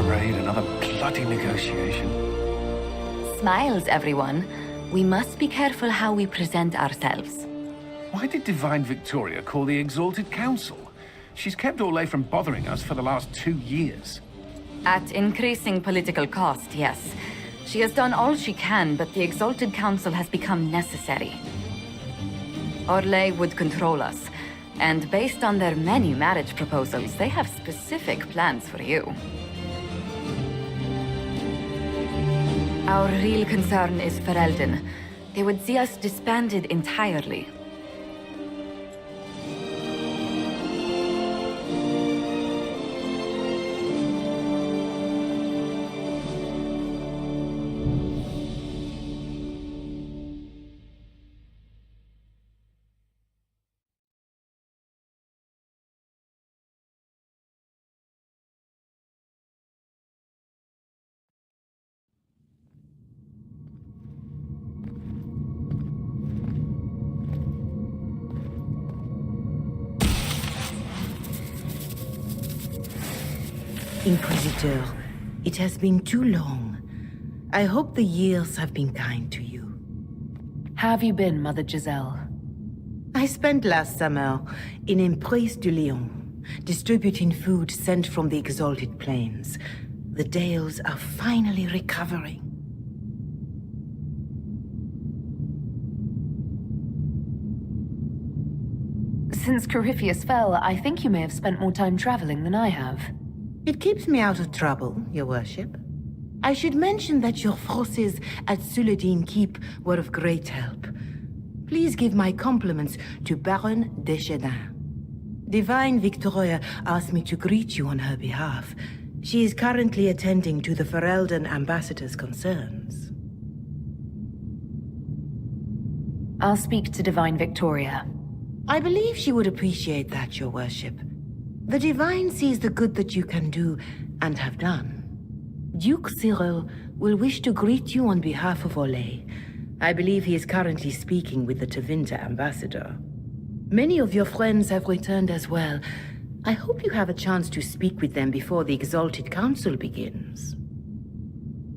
afraid. Another bloody negotiation. Smiles, everyone. We must be careful how we present ourselves. Why did Divine Victoria call the Exalted Council? She's kept Orlais from bothering us for the last 2 years. At increasing political cost, yes. She has done all she can, but the Exalted Council has become necessary. Orlais would control us, and based on their many marriage proposals, they have specific plans for you. Our real concern is Ferelden. They would see us disbanded entirely. Inquisitor, it has been too long. I hope the years have been kind to you. How have you been, Mother Giselle? I spent last summer in Emprise du Lion, distributing food sent from the Exalted Plains. The Dales are finally recovering. Since Corypheus fell, I think you may have spent more time traveling than I have. It keeps me out of trouble, Your Worship. I should mention that your forces at Suladin Keep were of great help. Please give my compliments to Baron Deschedin. Divine Victoria asked me to greet you on her behalf. She is currently attending to the Ferelden ambassador's concerns. I'll speak to Divine Victoria. I believe she would appreciate that, Your Worship. The Divine sees the good that you can do, and have done. Duke Cyril will wish to greet you on behalf of Orlais. I believe he is currently speaking with the Tevinter ambassador. Many of your friends have returned as well. I hope you have a chance to speak with them before the Exalted Council begins.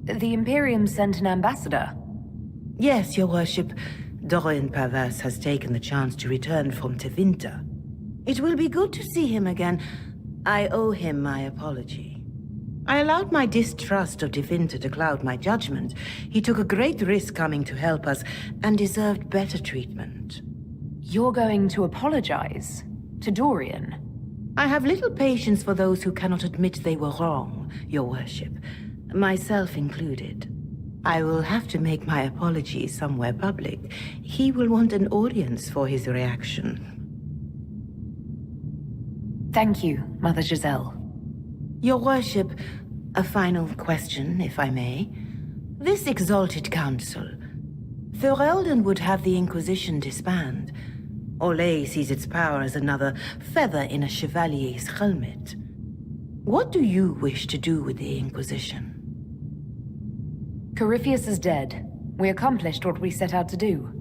The Imperium sent an ambassador? Yes, Your Worship. Dorian Pavas has taken the chance to return from Tevinter. It will be good to see him again. I owe him my apology. I allowed my distrust of Tevinter to cloud my judgment. He took a great risk coming to help us, and deserved better treatment. You're going to apologize? To Dorian? I have little patience for those who cannot admit they were wrong, Your Worship. Myself included. I will have to make my apology somewhere public. He will want an audience for his reaction. Thank you, Mother Giselle. Your Worship, a final question, if I may. This Exalted Council, Ferelden would have the Inquisition disband. Orlais sees its power as another feather in a chevalier's helmet. What do you wish to do with the Inquisition? Corypheus is dead. We accomplished what we set out to do.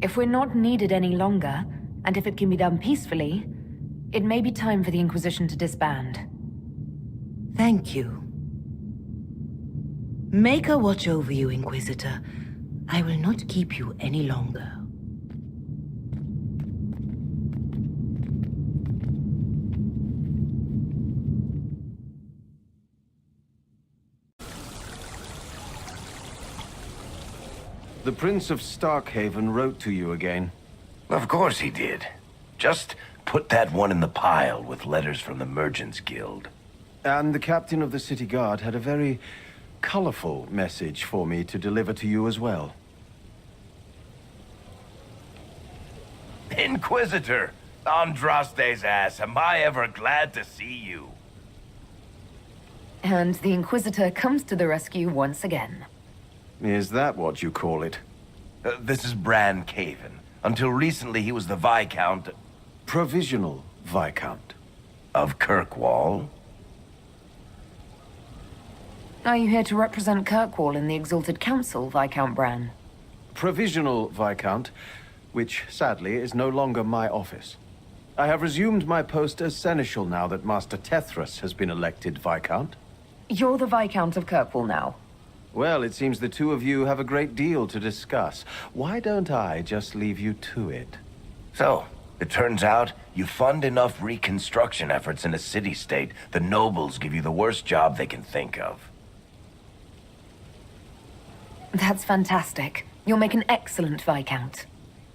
If we're not needed any longer, and if it can be done peacefully, it may be time for the Inquisition to disband. Thank you. Maker watch over you, Inquisitor. I will not keep you any longer. The Prince of Starkhaven wrote to you again. Of course he did. Just put that one in the pile with letters from the Merchants Guild. And the captain of the city guard had a very colorful message for me to deliver to you as well. Inquisitor! Andraste's ass, am I ever glad to see you? And the Inquisitor comes to the rescue once again. Is that what you call it? This is Bran Caven. Until recently, he was the Viscount... Provisional Viscount. Of Kirkwall. Are you here to represent Kirkwall in the Exalted Council, Viscount Bran? Provisional Viscount, which sadly is no longer my office. I have resumed my post as Seneschal now that Master Tethras has been elected Viscount. You're the Viscount of Kirkwall now. Well, it seems the two of you have a great deal to discuss. Why don't I just leave you to it? So, it turns out you fund enough reconstruction efforts in a city-state, the nobles give you the worst job they can think of. That's fantastic. You'll make an excellent Viscount.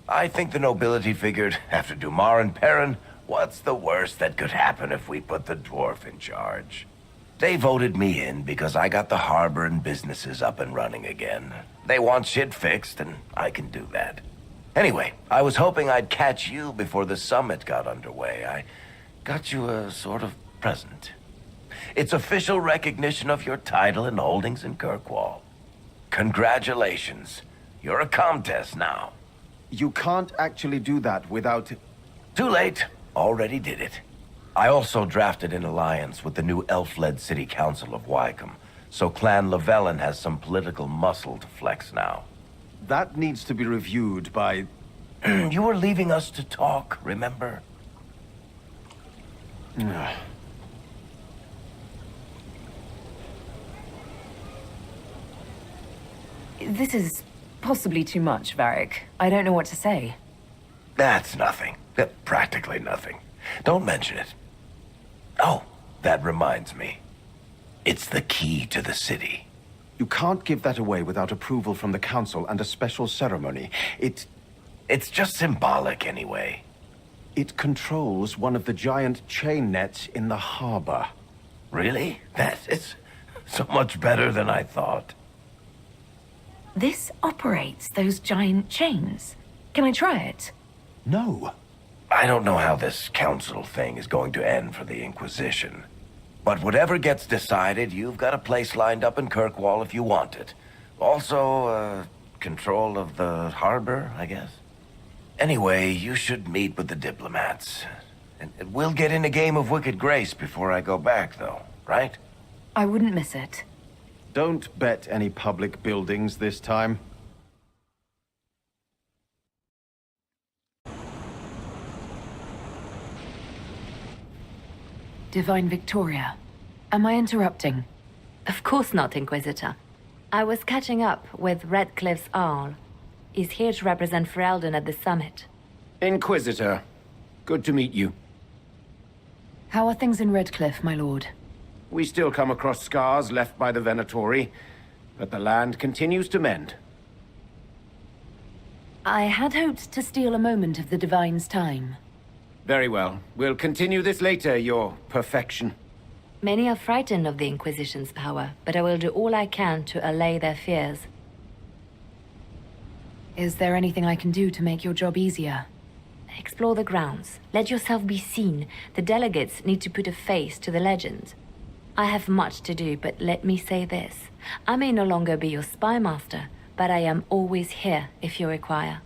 I think the nobility figured, after Dumar and Perrin, what's the worst that could happen if we put the dwarf in charge? They voted me in because I got the harbor and businesses up and running again. They want shit fixed, and I can do that. Anyway, I was hoping I'd catch you before the summit got underway. I got you a sort of present. It's official recognition of your title and holdings in Kirkwall. Congratulations. You're a Comtesse now. You can't actually do that without... Too late. Already did it. I also drafted an alliance with the new elf-led city council of Wycombe, so Clan Llewellyn has some political muscle to flex now. That needs to be reviewed by... You were leaving us to talk, remember? This is possibly too much, Varric. I don't know what to say. That's nothing. Practically nothing. Don't mention it. Oh, that reminds me. It's the key to the city. You can't give that away without approval from the council and a special ceremony. It's just symbolic anyway. It controls one of the giant chain nets in the harbor. Really? That is so much better than I thought. This operates those giant chains. Can I try it? No. I don't know how this council thing is going to end for the Inquisition. But whatever gets decided, you've got a place lined up in Kirkwall if you want it. Also, control of the harbor, I guess. Anyway, you should meet with the diplomats. And we'll get in a game of Wicked Grace before I go back, though, right? I wouldn't miss it. Don't bet any public buildings this time. Divine Victoria, am I interrupting? Of course not, Inquisitor. I was catching up with Redcliffe's Arl. He's here to represent Ferelden at the summit. Inquisitor, good to meet you. How are things in Redcliffe, my lord? We still come across scars left by the Venatori, but the land continues to mend. I had hoped to steal a moment of the Divine's time. Very well. We'll continue this later, your perfection. Many are frightened of the Inquisition's power, but I will do all I can to allay their fears. Is there anything I can do to make your job easier? Explore the grounds. Let yourself be seen. The delegates need to put a face to the legend. I have much to do, but let me say this. I may no longer be your spy master, but I am always here if you require.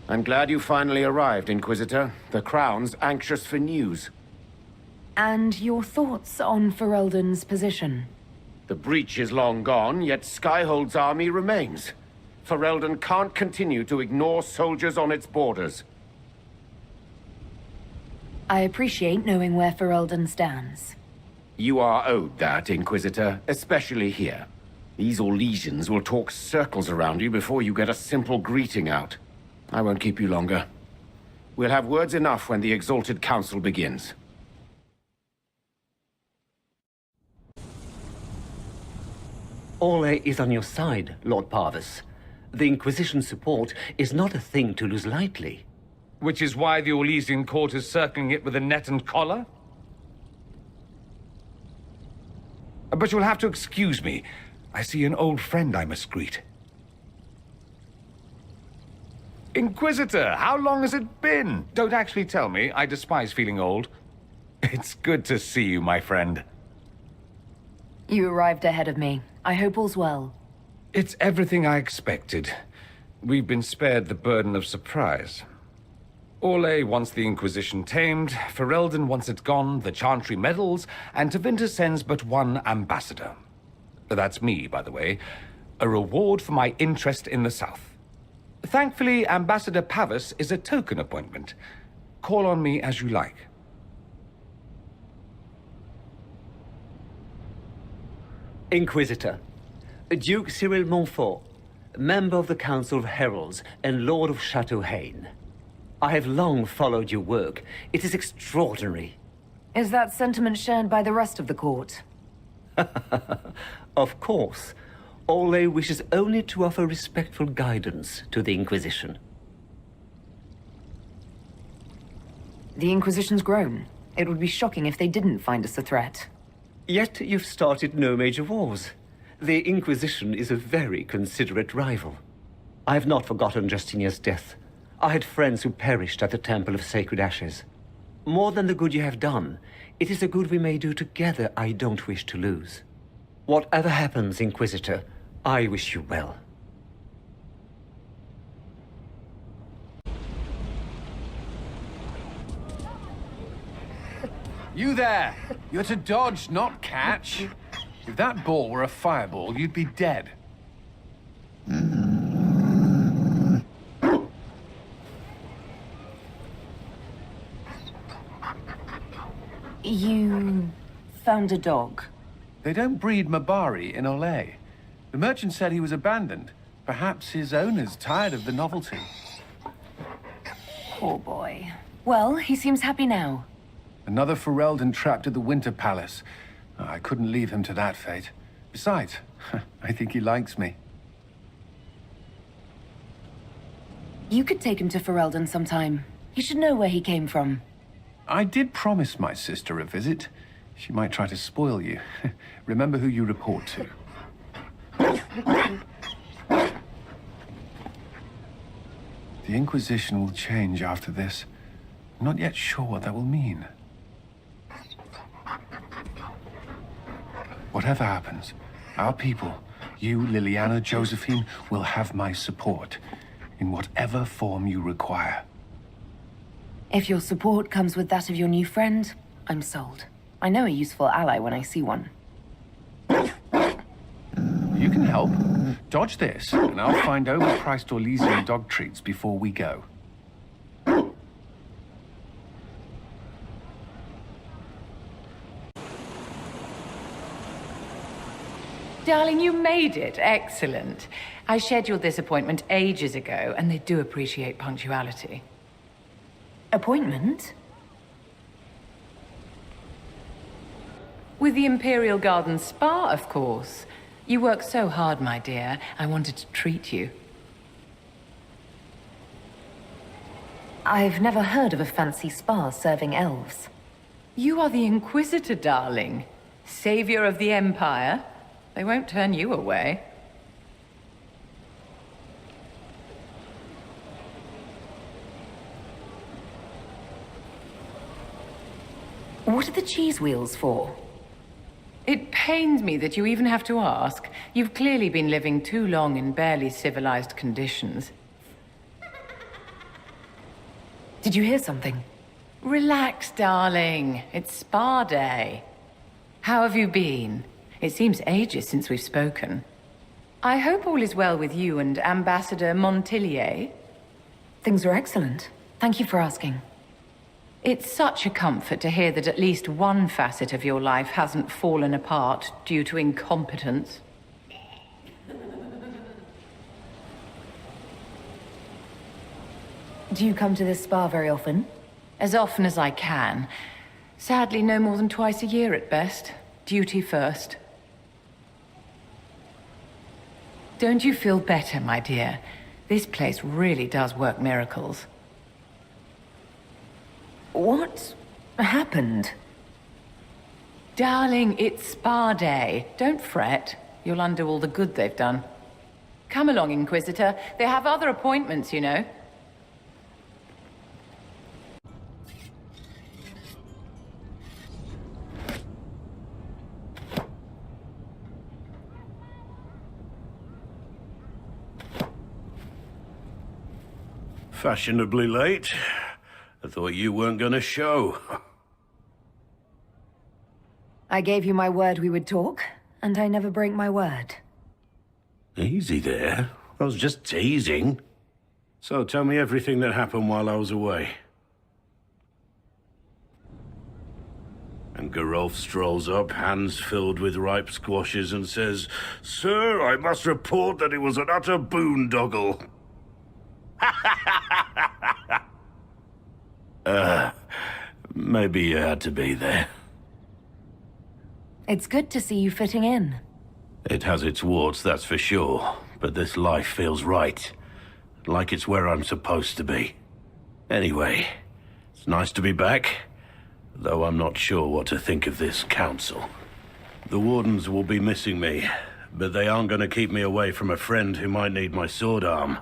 I'm glad you finally arrived, Inquisitor. The Crown's anxious for news. And your thoughts on Ferelden's position? The breach is long gone, yet Skyhold's army remains. Ferelden can't continue to ignore soldiers on its borders. I appreciate knowing where Ferelden stands. You are owed that, Inquisitor, especially here. These Orlesians will talk circles around you before you get a simple greeting out. I won't keep you longer. We'll have words enough when the Exalted Council begins. Orlais is on your side, Lord Parvis. The Inquisition's support is not a thing to lose lightly. Which is why the Orlesian court is circling it with a net and collar? But you'll have to excuse me. I see an old friend I must greet. Inquisitor, how long has it been? Don't actually tell me. I despise feeling old. It's good to see you, my friend. You arrived ahead of me. I hope all's well. It's everything I expected. We've been spared the burden of surprise. Orlais wants the Inquisition tamed, Ferelden wants it gone, the Chantry meddles, and Tevinter sends but one ambassador. That's me, by the way. A reward for my interest in the South. Thankfully, Ambassador Pavis is a token appointment. Call on me as you like. Inquisitor, Duke Cyril Montfort, member of the Council of Heralds and Lord of Chateau Haine. I have long followed your work. It is extraordinary. Is that sentiment shared by the rest of the court? Of course. Ole wishes only to offer respectful guidance to the Inquisition. The Inquisition's grown. It would be shocking if they didn't find us a threat. Yet you've started no major wars. The Inquisition is a very considerate rival. I have not forgotten Justinia's death. I had friends who perished at the Temple of Sacred Ashes. More than the good you have done, it is a good we may do together I don't wish to lose. Whatever happens, Inquisitor, I wish you well. You there! You're to dodge, not catch. If that ball were a fireball, you'd be dead. You found a dog. They don't breed Mabari in Olay. The merchant said he was abandoned. Perhaps his owner's tired of the novelty. Poor boy. Well, he seems happy now. Another Ferelden trapped at the Winter Palace. I couldn't leave him to that fate. Besides, I think he likes me. You could take him to Ferelden sometime. He should know where he came from. I did promise my sister a visit. She might try to spoil you. Remember who you report to. The Inquisition will change after this. I'm not yet sure what that will mean. Whatever happens, our people, you, Liliana, Josephine, will have my support in whatever form you require. If your support comes with that of your new friend, I'm sold. I know a useful ally when I see one. You can help. Dodge this, and I'll find overpriced Orlesian dog treats before we go. Darling, you made it. Excellent. I scheduled this appointment ages ago, and they do appreciate punctuality. Appointment? With the Imperial Garden Spa, of course. You work so hard, my dear. I wanted to treat you. I've never heard of a fancy spa serving elves. You are the Inquisitor, darling. Savior of the Empire. They won't turn you away. What are the cheese wheels for? It pains me that you even have to ask. You've clearly been living too long in barely civilized conditions. Did you hear something? Relax, darling. It's spa day. How have you been? It seems ages since we've spoken. I hope all is well with you and Ambassador Montillier. Things are excellent. Thank you for asking. It's such a comfort to hear that at least one facet of your life hasn't fallen apart due to incompetence. Do you come to this spa very often? As often as I can. Sadly, no more than twice a year at best. Duty first. Don't you feel better, my dear? This place really does work miracles. What happened? Darling, it's spa day. Don't fret. You'll undo all the good they've done. Come along, Inquisitor. They have other appointments, you know. Fashionably late. I thought you weren't gonna show. I gave you my word we would talk, and I never break my word. Easy there. I was just teasing. So tell me everything that happened while I was away. And Gerulf strolls up, hands filled with ripe squashes, and says, "Sir, I must report that it was an utter boondoggle." Maybe you had to be there. It's good to see you fitting in. It has its warts, that's for sure, but this life feels right. Like it's where I'm supposed to be. Anyway, it's nice to be back, though I'm not sure what to think of this council. The Wardens will be missing me, but they aren't going to keep me away from a friend who might need my sword arm.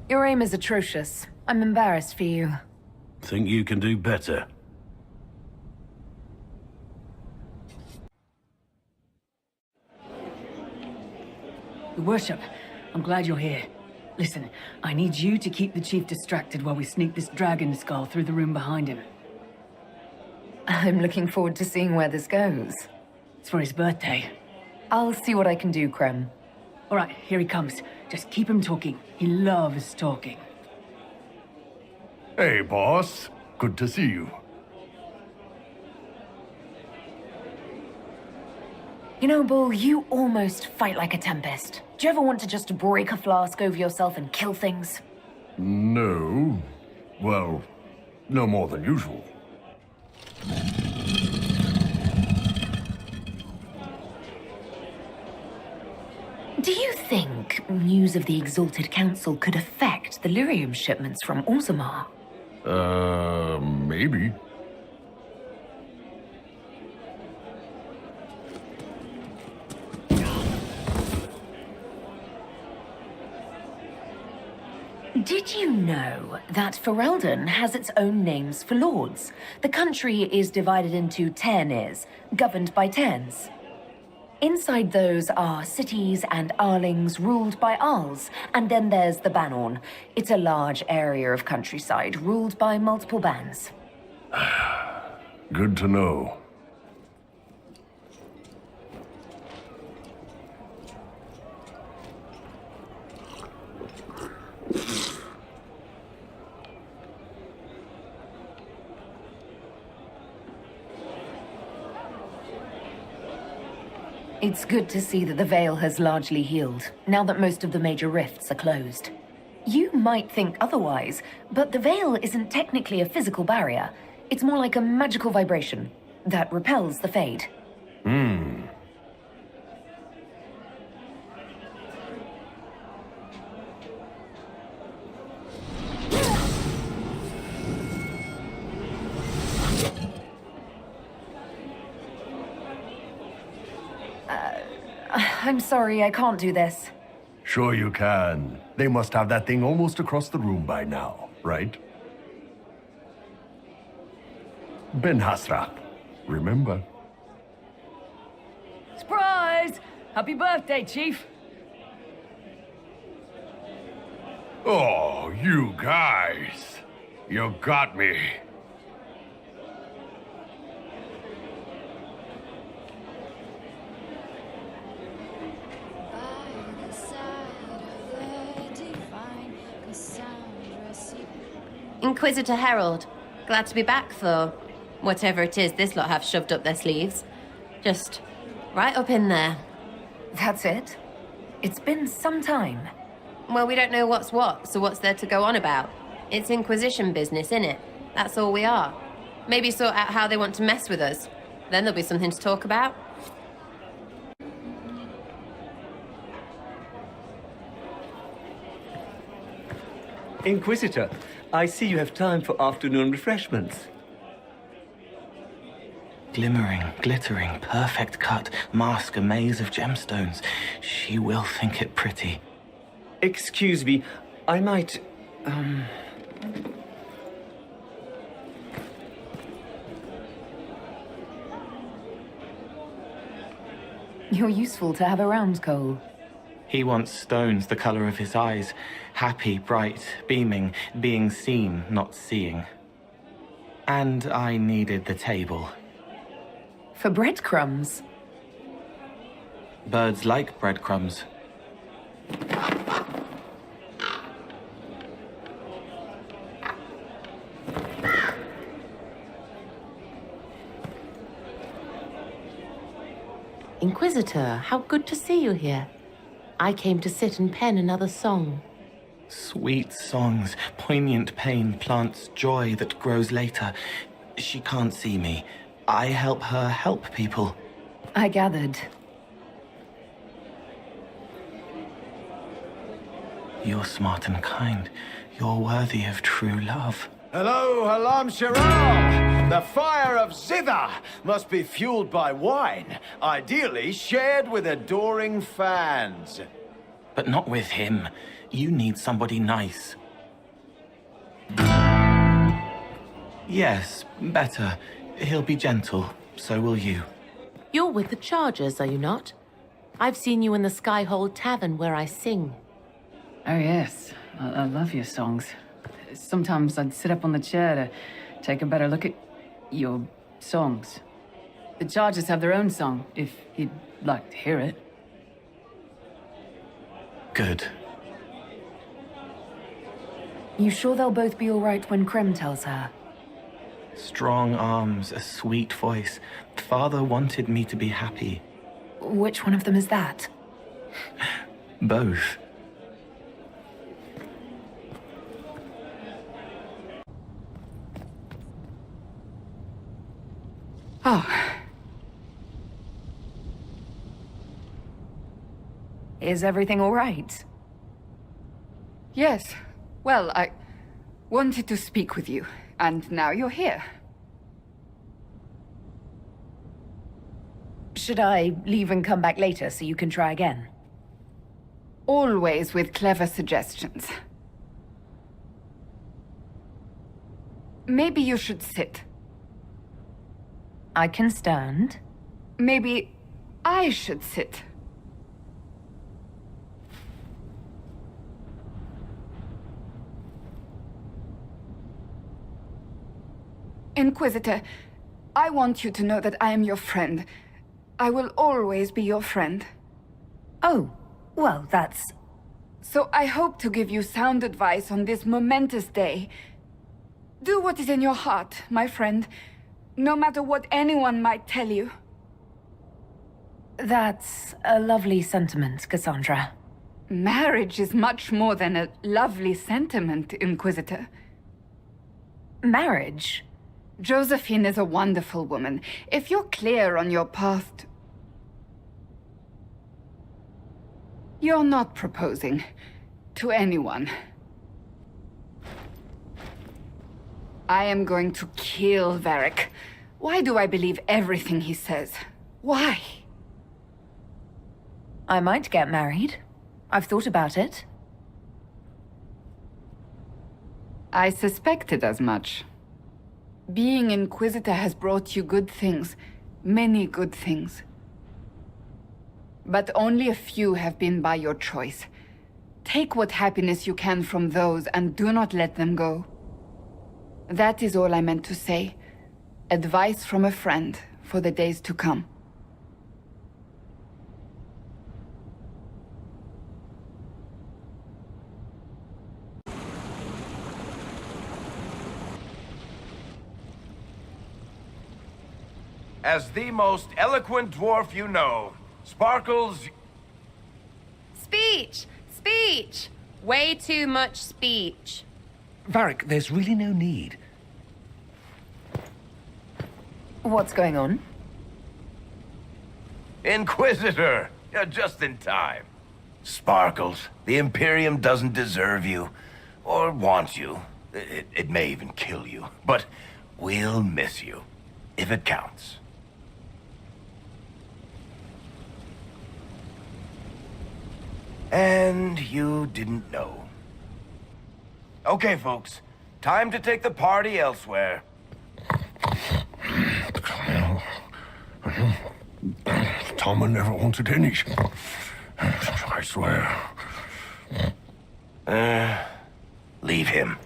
Your aim is atrocious. I'm embarrassed for you. Think you can do better? Your Worship, I'm glad you're here. Listen, I need you to keep the Chief distracted while we sneak this dragon skull through the room behind him. I'm looking forward to seeing where this goes. It's for his birthday. I'll see what I can do, Krem. All right, here he comes. Just keep him talking. He loves talking. Hey, boss. Good to see you. You know, Bull, you almost fight like a tempest. Do you ever want to just break a flask over yourself and kill things? No. Well, no more than usual. Do you think news of the Exalted Council could affect the lyrium shipments from Orzammar? Maybe. Did you know that Ferelden has its own names for lords? The country is divided into Tairnirs, governed by Tairns. Inside those are cities and Arlings ruled by Arls, and then there's the Banorn. It's a large area of countryside ruled by multiple bands. Good to know. It's good to see that the Veil has largely healed, now that most of the major rifts are closed. You might think otherwise, but the Veil isn't technically a physical barrier. It's more like a magical vibration that repels the Fade. I'm sorry, I can't do this. Sure you can. They must have that thing almost across the room by now, right? Ben Hasra, remember? Surprise! Happy birthday, Chief! Oh, you guys. You got me. Inquisitor Herald, glad to be back, though. Whatever it is this lot have shoved up their sleeves. Just right up in there. That's it? It's been some time. Well, we don't know what's what, so what's there to go on about? It's Inquisition business, innit? That's all we are. Maybe sort out how they want to mess with us. Then there'll be something to talk about. Inquisitor, I see you have time for afternoon refreshments. Glimmering, glittering, perfect cut, mask a maze of gemstones. She will think it pretty. Excuse me, I might, You're useful to have around, Cole. He wants stones the color of his eyes. Happy, bright, beaming, being seen, not seeing. And I needed the table. For breadcrumbs? Birds like breadcrumbs. Inquisitor, how good to see you here. I came to sit and pen another song. Sweet songs, poignant pain plants joy that grows later. She can't see me. I help her help people. I gathered. You're smart and kind. You're worthy of true love. Hello, Halam Sharam! The fire of Zither must be fueled by wine, ideally shared with adoring fans. But not with him. You need somebody nice. Yes, better. He'll be gentle. So will you. You're with the Chargers, are you not? I've seen you in the Skyhold Tavern where I sing. Oh, yes. I love your songs. Sometimes I'd sit up on the chair to take a better look at your songs. The Chargers have their own song, if you'd like to hear it. Good. You sure they'll both be all right when Krem tells her? Strong arms, a sweet voice. Father wanted me to be happy. Which one of them is that? Both. Oh. Is everything all right? Yes. Well, I wanted to speak with you, and now you're here. Should I leave and come back later so you can try again? Always with clever suggestions. Maybe you should sit. I can stand. Maybe I should sit. Inquisitor, I want you to know that I am your friend. I will always be your friend. Oh, well, that's... So I hope to give you sound advice on this momentous day. Do what is in your heart, my friend, no matter what anyone might tell you. That's a lovely sentiment, Cassandra. Marriage is much more than a lovely sentiment, Inquisitor. Marriage? Josephine is a wonderful woman. If you're clear on your path to... You're not proposing to anyone. I am going to kill Varric. Why do I believe everything he says? Why? I might get married. I've thought about it. I suspected as much. Being Inquisitor has brought you good things. Many good things. But only a few have been by your choice. Take what happiness you can from those and do not let them go. That is all I meant to say. Advice from a friend for the days to come. As the most eloquent dwarf you know, Sparkles... Speech! Speech! Way too much speech. Varric, there's really no need. What's going on? Inquisitor! You're just in time. Sparkles, the Imperium doesn't deserve you. Or want you. It may even kill you. But we'll miss you. If it counts. And you didn't know. Okay, folks. Time to take the party elsewhere. Tama never wanted any. I swear. Leave him.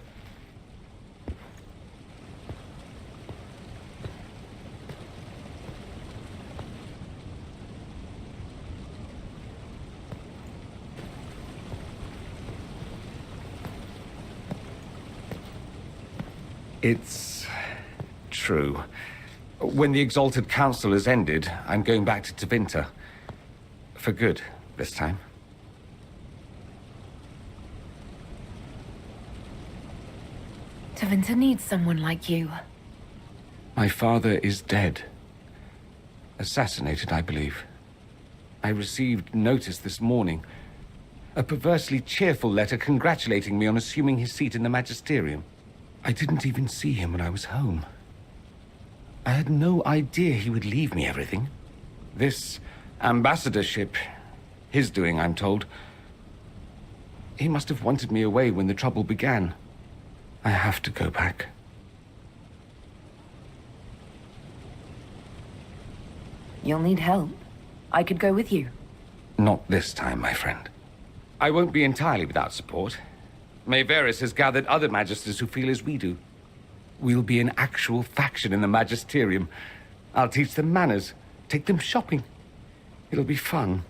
It's true. When the Exalted Council has ended, I'm going back to Tevinter. For good, this time. Tevinter needs someone like you. My father is dead. Assassinated, I believe. I received notice this morning. A perversely cheerful letter congratulating me on assuming his seat in the Magisterium. I didn't even see him when I was home. I had no idea he would leave me everything. This ambassadorship, his doing, I'm told. He must have wanted me away when the trouble began. I have to go back. You'll need help. I could go with you. Not this time, my friend. I won't be entirely without support. Mayveris has gathered other magisters who feel as we do. We'll be an actual faction in the Magisterium. I'll teach them manners, take them shopping. It'll be fun.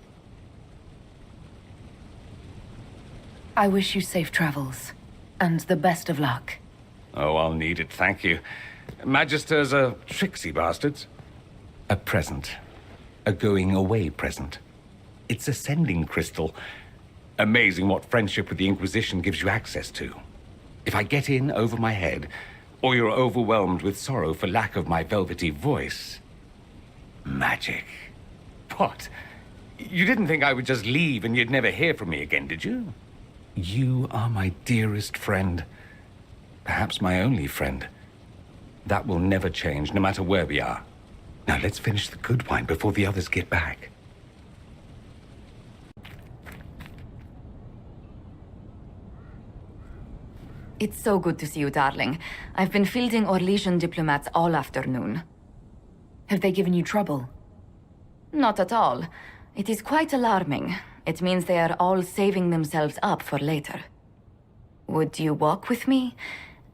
I wish you safe travels, and the best of luck. Oh, I'll need it, thank you. Magisters are tricksy bastards. A present. A going-away present. It's a sending crystal. Amazing what friendship with the Inquisition gives you access to. If I get in over my head, or you're overwhelmed with sorrow for lack of my velvety voice... magic. What? You didn't think I would just leave and you'd never hear from me again, did you? You are my dearest friend. Perhaps my only friend. That will never change, no matter where we are. Now let's finish the good wine before the others get back. It's so good to see you, darling. I've been fielding Orlesian diplomats all afternoon. Have they given you trouble? Not at all. It is quite alarming. It means they are all saving themselves up for later. Would you walk with me?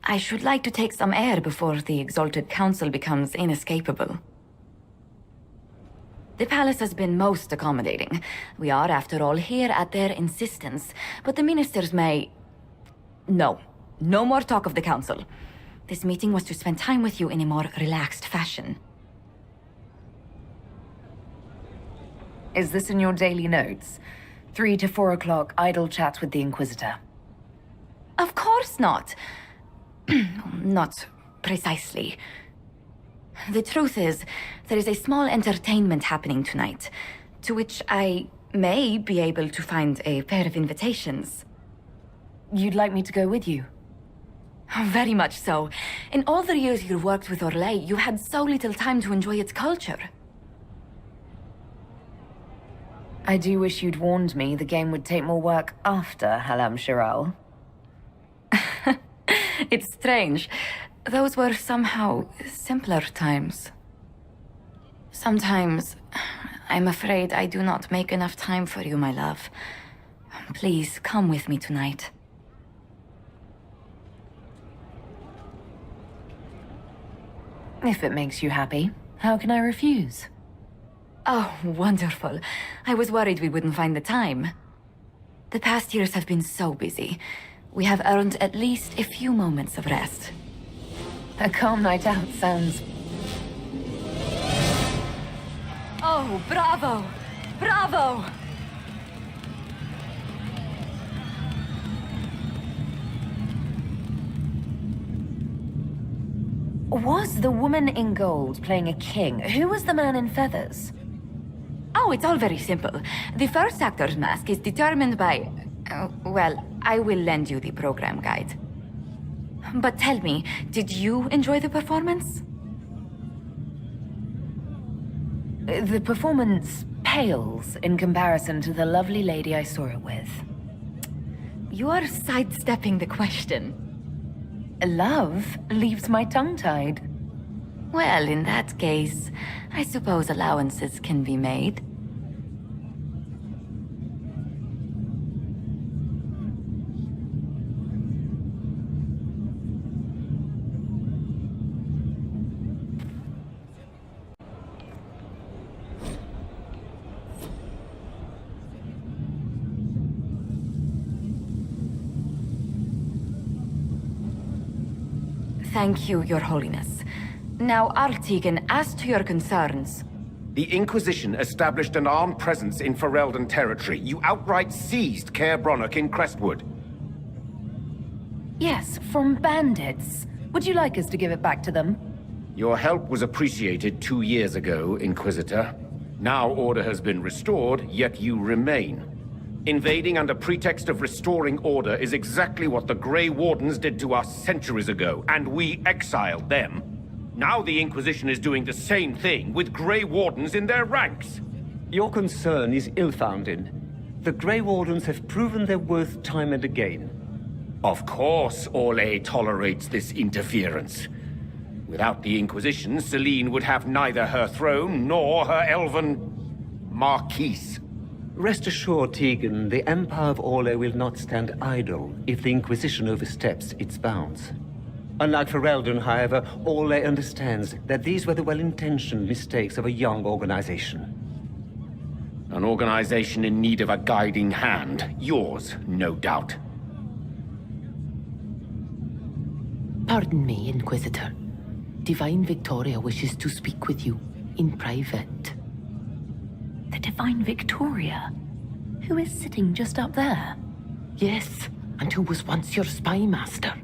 I should like to take some air before the Exalted Council becomes inescapable. The palace has been most accommodating. We are, after all, here at their insistence, but the ministers may... No. No more talk of the council. This meeting was to spend time with you in a more relaxed fashion. Is this in your daily notes? 3 to 4 o'clock, idle chats with the Inquisitor. Of course not. Not precisely. The truth is, there is a small entertainment happening tonight, to which I may be able to find a pair of invitations. You'd like me to go with you? Very much so. In all the years you worked with Orlais, you had so little time to enjoy its culture. I do wish you'd warned me the game would take more work after Halam Shiral. It's strange. Those were somehow simpler times. Sometimes, I'm afraid I do not make enough time for you, my love. Please, come with me tonight. If it makes you happy, how can I refuse? Oh, wonderful. I was worried we wouldn't find the time. The past years have been so busy. We have earned at least a few moments of rest. A calm night out sounds... Oh, bravo! Bravo! Was the woman in gold playing a king? Who was the man in feathers? Oh, it's all very simple. The first actor's mask is determined by... well, I will lend you the program guide. But tell me, did you enjoy the performance? The performance pales in comparison to the lovely lady I saw it with. You are sidestepping the question. Love leaves my tongue tied. Well, in that case, I suppose allowances can be made. Thank you, Your Holiness. Now, Artigan, as to your concerns. The Inquisition established an armed presence in Ferelden territory. You outright seized Caer Bronach in Crestwood. Yes, from bandits. Would you like us to give it back to them? Your help was appreciated 2 years ago, Inquisitor. Now order has been restored, yet you remain. Invading under pretext of restoring order is exactly what the Grey Wardens did to us centuries ago, and we exiled them. Now the Inquisition is doing the same thing with Grey Wardens in their ranks. Your concern is ill-founded. The Grey Wardens have proven their worth time and again. Of course Orlais tolerates this interference. Without the Inquisition, Celine would have neither her throne nor her elven marquise. Rest assured, Tegan, the Empire of Orlais will not stand idle if the Inquisition oversteps its bounds. Unlike Ferelden, however, Orlais understands that these were the well-intentioned mistakes of a young organization. An organization in need of a guiding hand. Yours, no doubt. Pardon me, Inquisitor. Divine Victoria wishes to speak with you in private. The Divine Victoria? Who is sitting just up there? Yes, and who was once your spy master.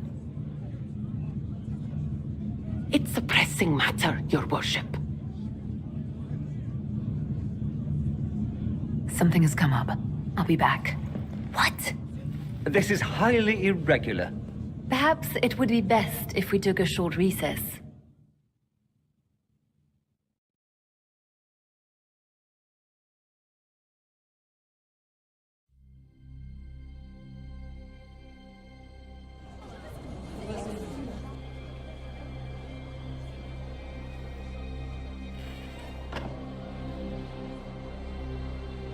It's a pressing matter, your worship. Something has come up. I'll be back. What? This is highly irregular. Perhaps it would be best if we took a short recess.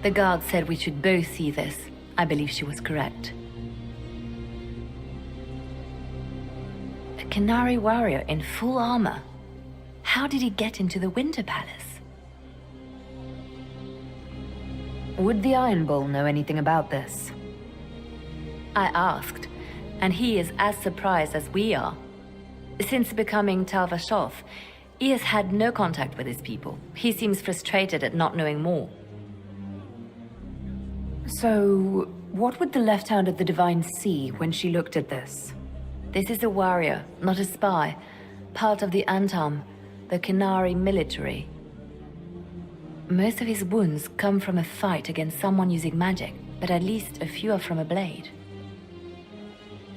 The guard said we should both see this. I believe she was correct. A Canary warrior in full armor. How did he get into the Winter Palace? Would the Iron Bull know anything about this? I asked, and he is as surprised as we are. Since becoming Tal Vashoth, he has had no contact with his people. He seems frustrated at not knowing more. So, what would the left hand of the Divine see when she looked at this? This is a warrior, not a spy. Part of the Antam, the Canary military. Most of his wounds come from a fight against someone using magic, but at least a few are from a blade.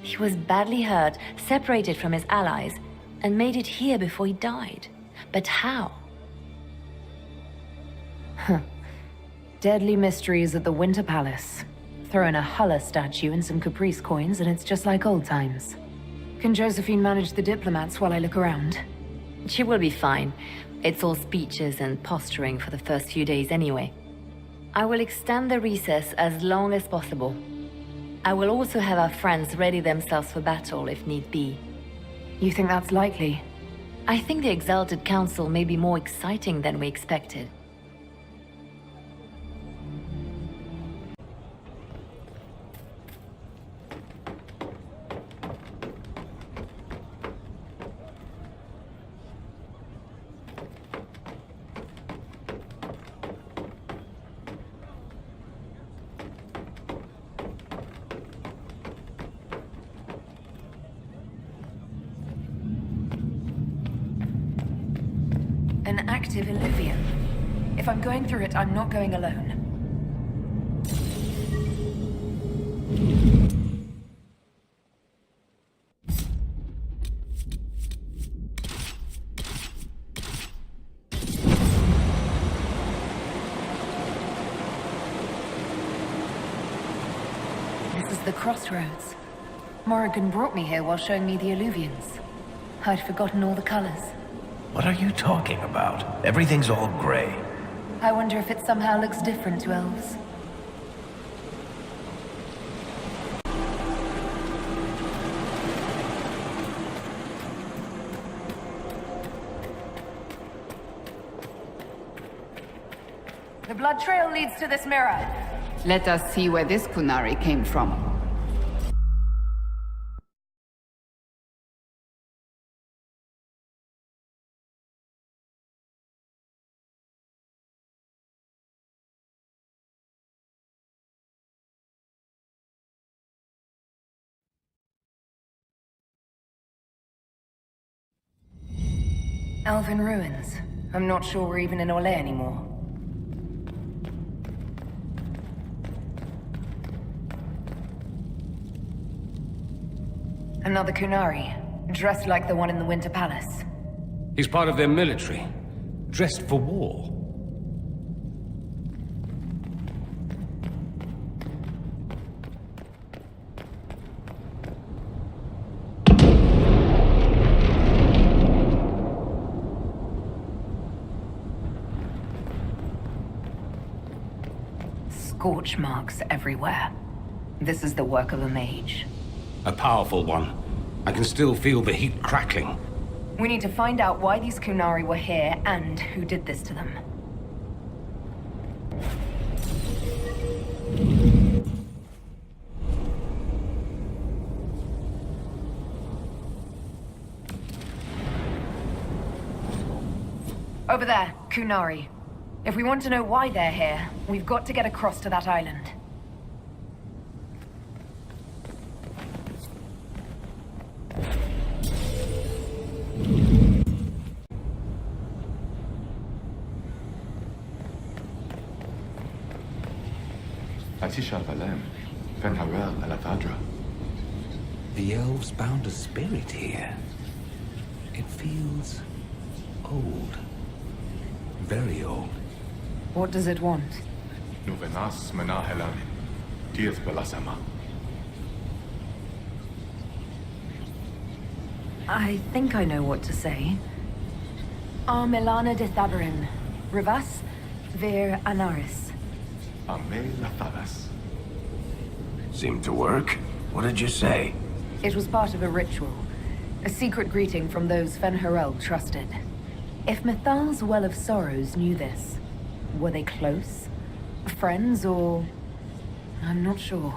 He was badly hurt, separated from his allies, and made it here before he died. But how? Deadly mysteries at the Winter Palace. Throw in a Hulla statue and some Caprice coins and it's just like old times. Can Josephine manage the diplomats while I look around? She will be fine. It's all speeches and posturing for the first few days anyway. I will extend the recess as long as possible. I will also have our friends ready themselves for battle if need be. You think that's likely? I think the Exalted Council may be more exciting than we expected. An active illuvium. If I'm going through it, I'm not going alone. This is the crossroads. Morrigan brought me here while showing me the illuvians. I'd forgotten all the colors. What are you talking about? Everything's all gray. I wonder if it somehow looks different to elves. The blood trail leads to this mirror. Let us see where this Kunari came from. Elven ruins. I'm not sure we're even in Orlais anymore. Another Kunari, dressed like the one in the Winter Palace. He's part of their military, dressed for war. Scorch marks everywhere. This is the work of a mage. A powerful one. I can still feel the heat crackling. We need to find out why these Kunari were here and who did this to them. Over there, Kunari. If we want to know why they're here, we've got to get across to that island. The elves bound a spirit here. It feels old. Very old. What does it want? I think I know what to say. Milana de Thabarin. Rivas vir Anaris. Seemed to work. What did you say? It was part of a ritual. A secret greeting from those Fen'Harel trusted. If Mithal's Well of Sorrows knew this, were they close? Friends or... I'm not sure.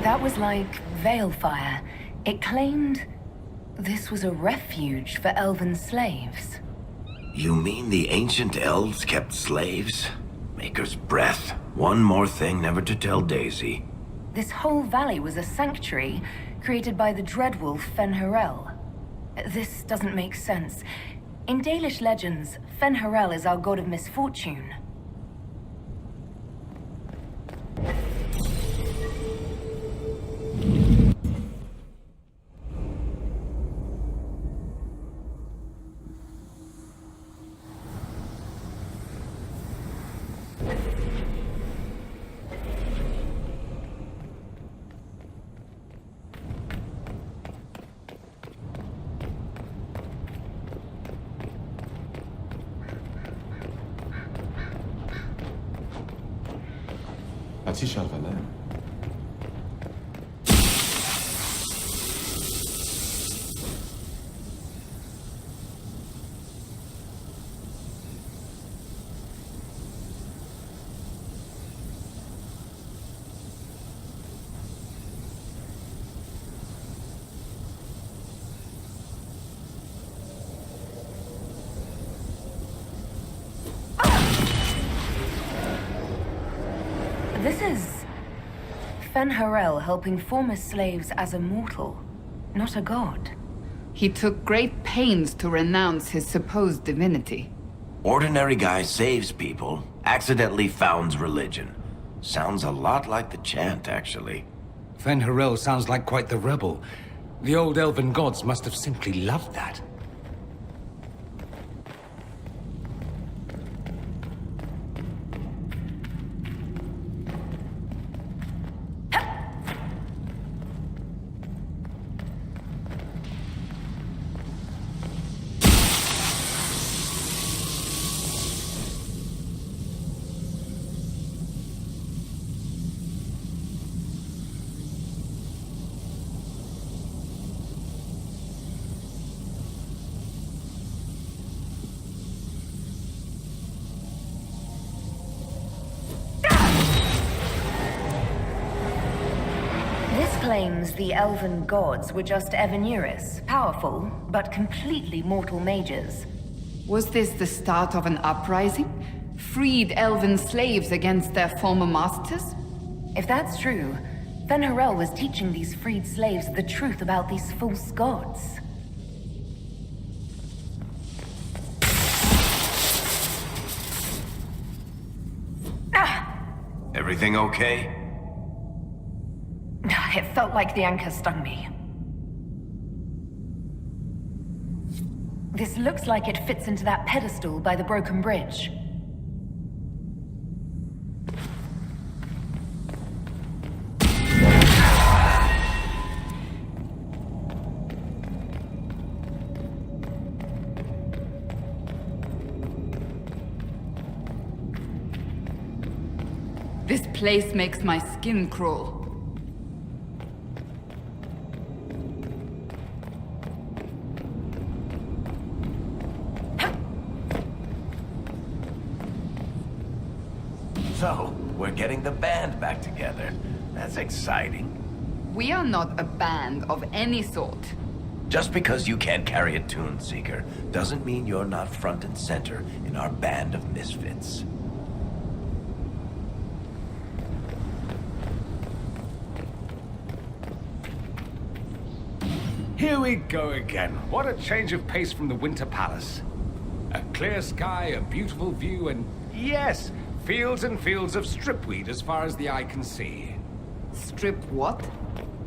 That was like Veilfire. It claimed this was a refuge for elven slaves. You mean the ancient elves kept slaves? Maker's breath. One more thing never to tell Daisy. This whole valley was a sanctuary created by the Dreadwolf Fen'Harel. This doesn't make sense. In Dalish legends, Fen'Harel is our god of misfortune. This is Fen'Harel helping former slaves as a mortal, not a god. He took great pains to renounce his supposed divinity. Ordinary guy saves people, accidentally founds religion. Sounds a lot like the chant, actually. Fen'Harel sounds like quite the rebel. The old elven gods must have simply loved that. claims the elven gods were just Evanuris, powerful, but completely mortal mages. Was this the start of an uprising? Freed elven slaves against their former masters? If that's true, then Harel was teaching these freed slaves the truth about these false gods. Everything okay? It felt like the anchor stung me. This looks like it fits into that pedestal by the broken bridge. This place makes my skin crawl. So, we're getting the band back together. That's exciting. We are not a band of any sort. Just because you can't carry a tune seeker doesn't mean you're not front and center in our band of misfits. Here we go again. What a change of pace from the Winter Palace. A clear sky, a beautiful view, and yes, fields and fields of stripweed as far as the eye can see. Strip what?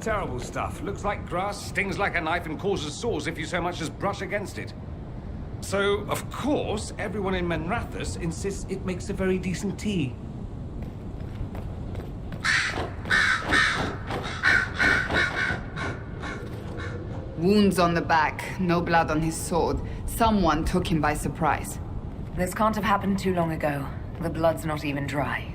Terrible stuff. Looks like grass, stings like a knife, and causes sores if you so much as brush against it. So, of course, everyone in Menrathus insists it makes a very decent tea. Wounds on the back, no blood on his sword. Someone took him by surprise. This can't have happened too long ago. The blood's not even dry.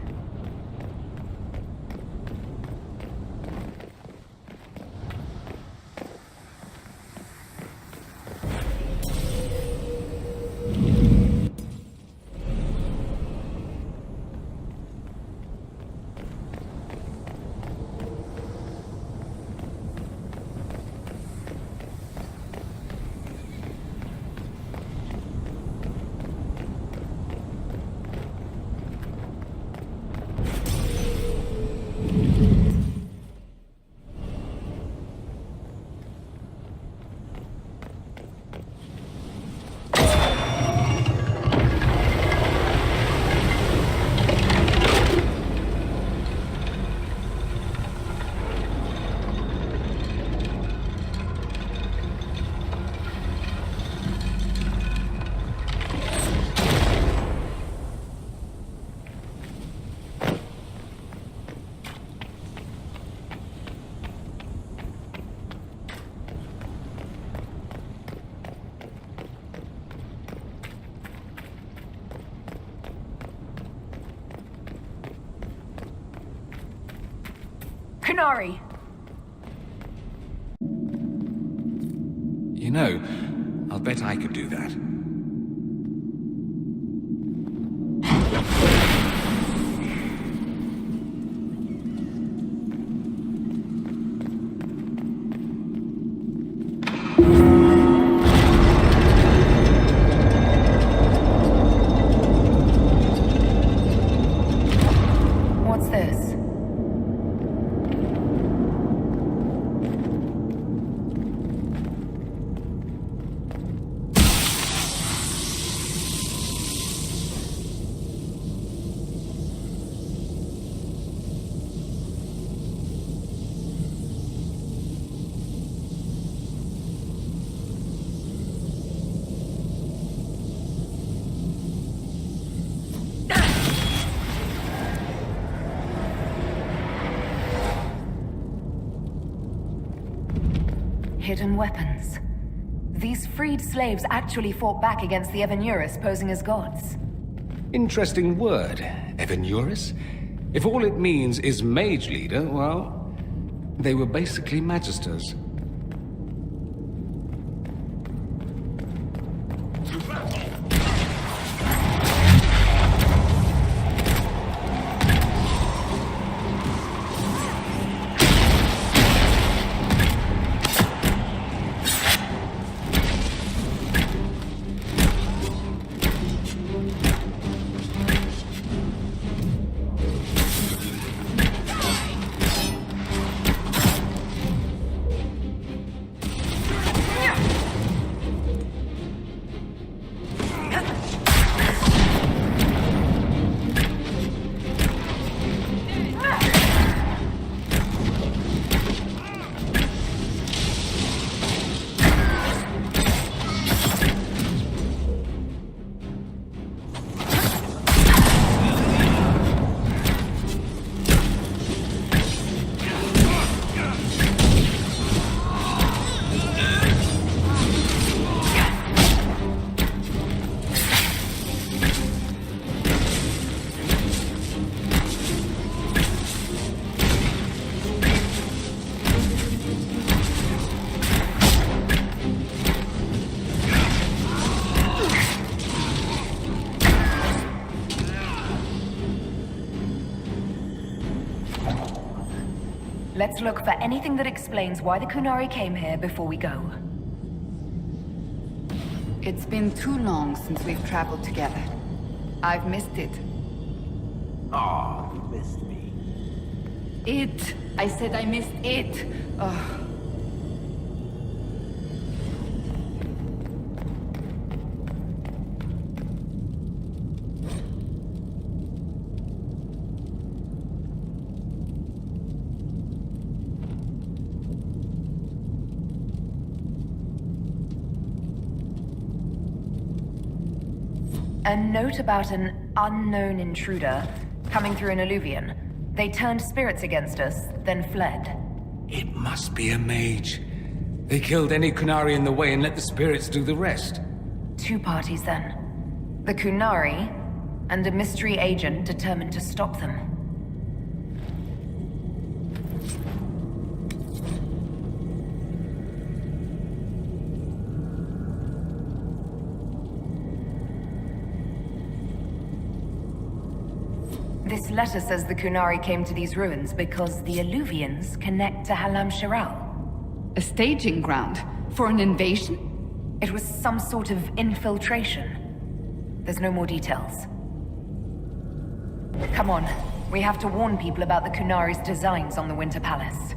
Kunari! You know, I'll bet I could do that. What's this? Hidden weapons. These freed slaves actually fought back against the Evanuris posing as gods. Interesting word, Evanuris. If all it means is mage leader, well, they were basically magisters. Let's look for anything that explains why the Kunari came here before we go. It's been too long since we've traveled together. I've missed it. Oh, you missed me. It. I said I missed it. Ugh. A note about an unknown intruder coming through an alluvion. They turned spirits against us, then fled. It must be a mage. They killed any Kunari in the way and let the spirits do the rest. Two parties then. The Kunari, and a mystery agent determined to stop them. This letter says the Kunari came to these ruins because the alluvians connect to Halam Shiral. A staging ground for an invasion? It was some sort of infiltration. There's no more details. Come on, we have to warn people about the Kunari's designs on the Winter Palace.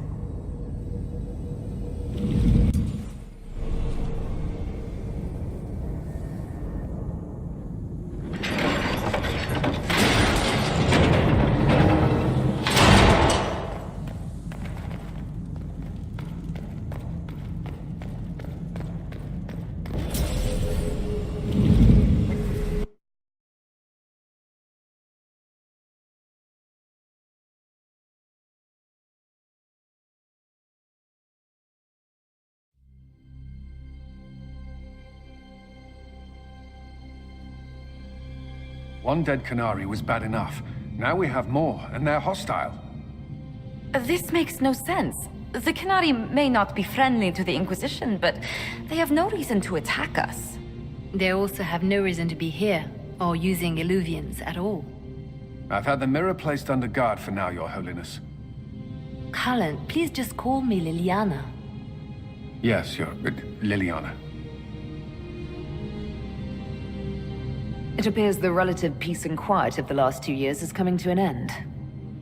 One dead Kunari was bad enough. Now we have more, and they're hostile. This makes no sense. The Kunari may not be friendly to the Inquisition, but they have no reason to attack us. They also have no reason to be here, or using Illuvians at all. I've had the mirror placed under guard for now, Your Holiness. Cullen, please just call me Liliana. Yes, Liliana. It appears the relative peace and quiet of the last 2 years is coming to an end.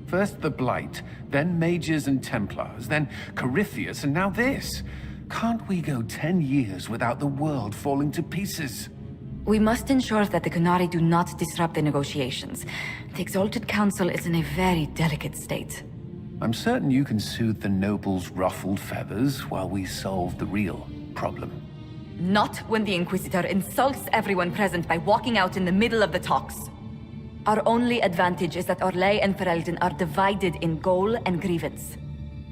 First the Blight, then Mages and Templars, then Corypheus, and now this. Can't we go 10 years without the world falling to pieces? We must ensure that the Kunari do not disrupt the negotiations. The Exalted Council is in a very delicate state. I'm certain you can soothe the nobles' ruffled feathers while we solve the real problem. Not when the Inquisitor insults everyone present by walking out in the middle of the talks. Our only advantage is that Orlais and Ferelden are divided in goal and grievance.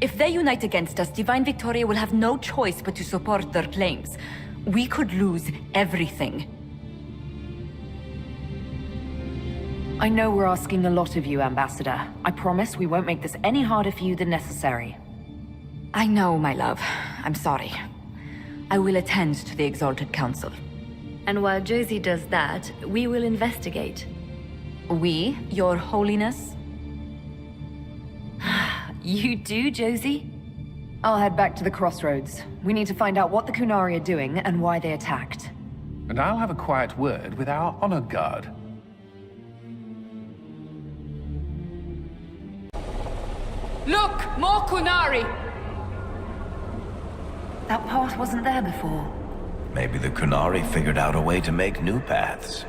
If they unite against us, Divine Victoria will have no choice but to support their claims. We could lose everything. I know we're asking a lot of you, Ambassador. I promise we won't make this any harder for you than necessary. I know, my love. I'm sorry. I will attend to the Exalted Council. And while Josie does that, we will investigate. We, Your Holiness? You do, Josie? I'll head back to the crossroads. We need to find out what the Kunari are doing and why they attacked. And I'll have a quiet word with our honor guard. Look! More Kunari! That path wasn't there before. Maybe the Kunari figured out a way to make new paths.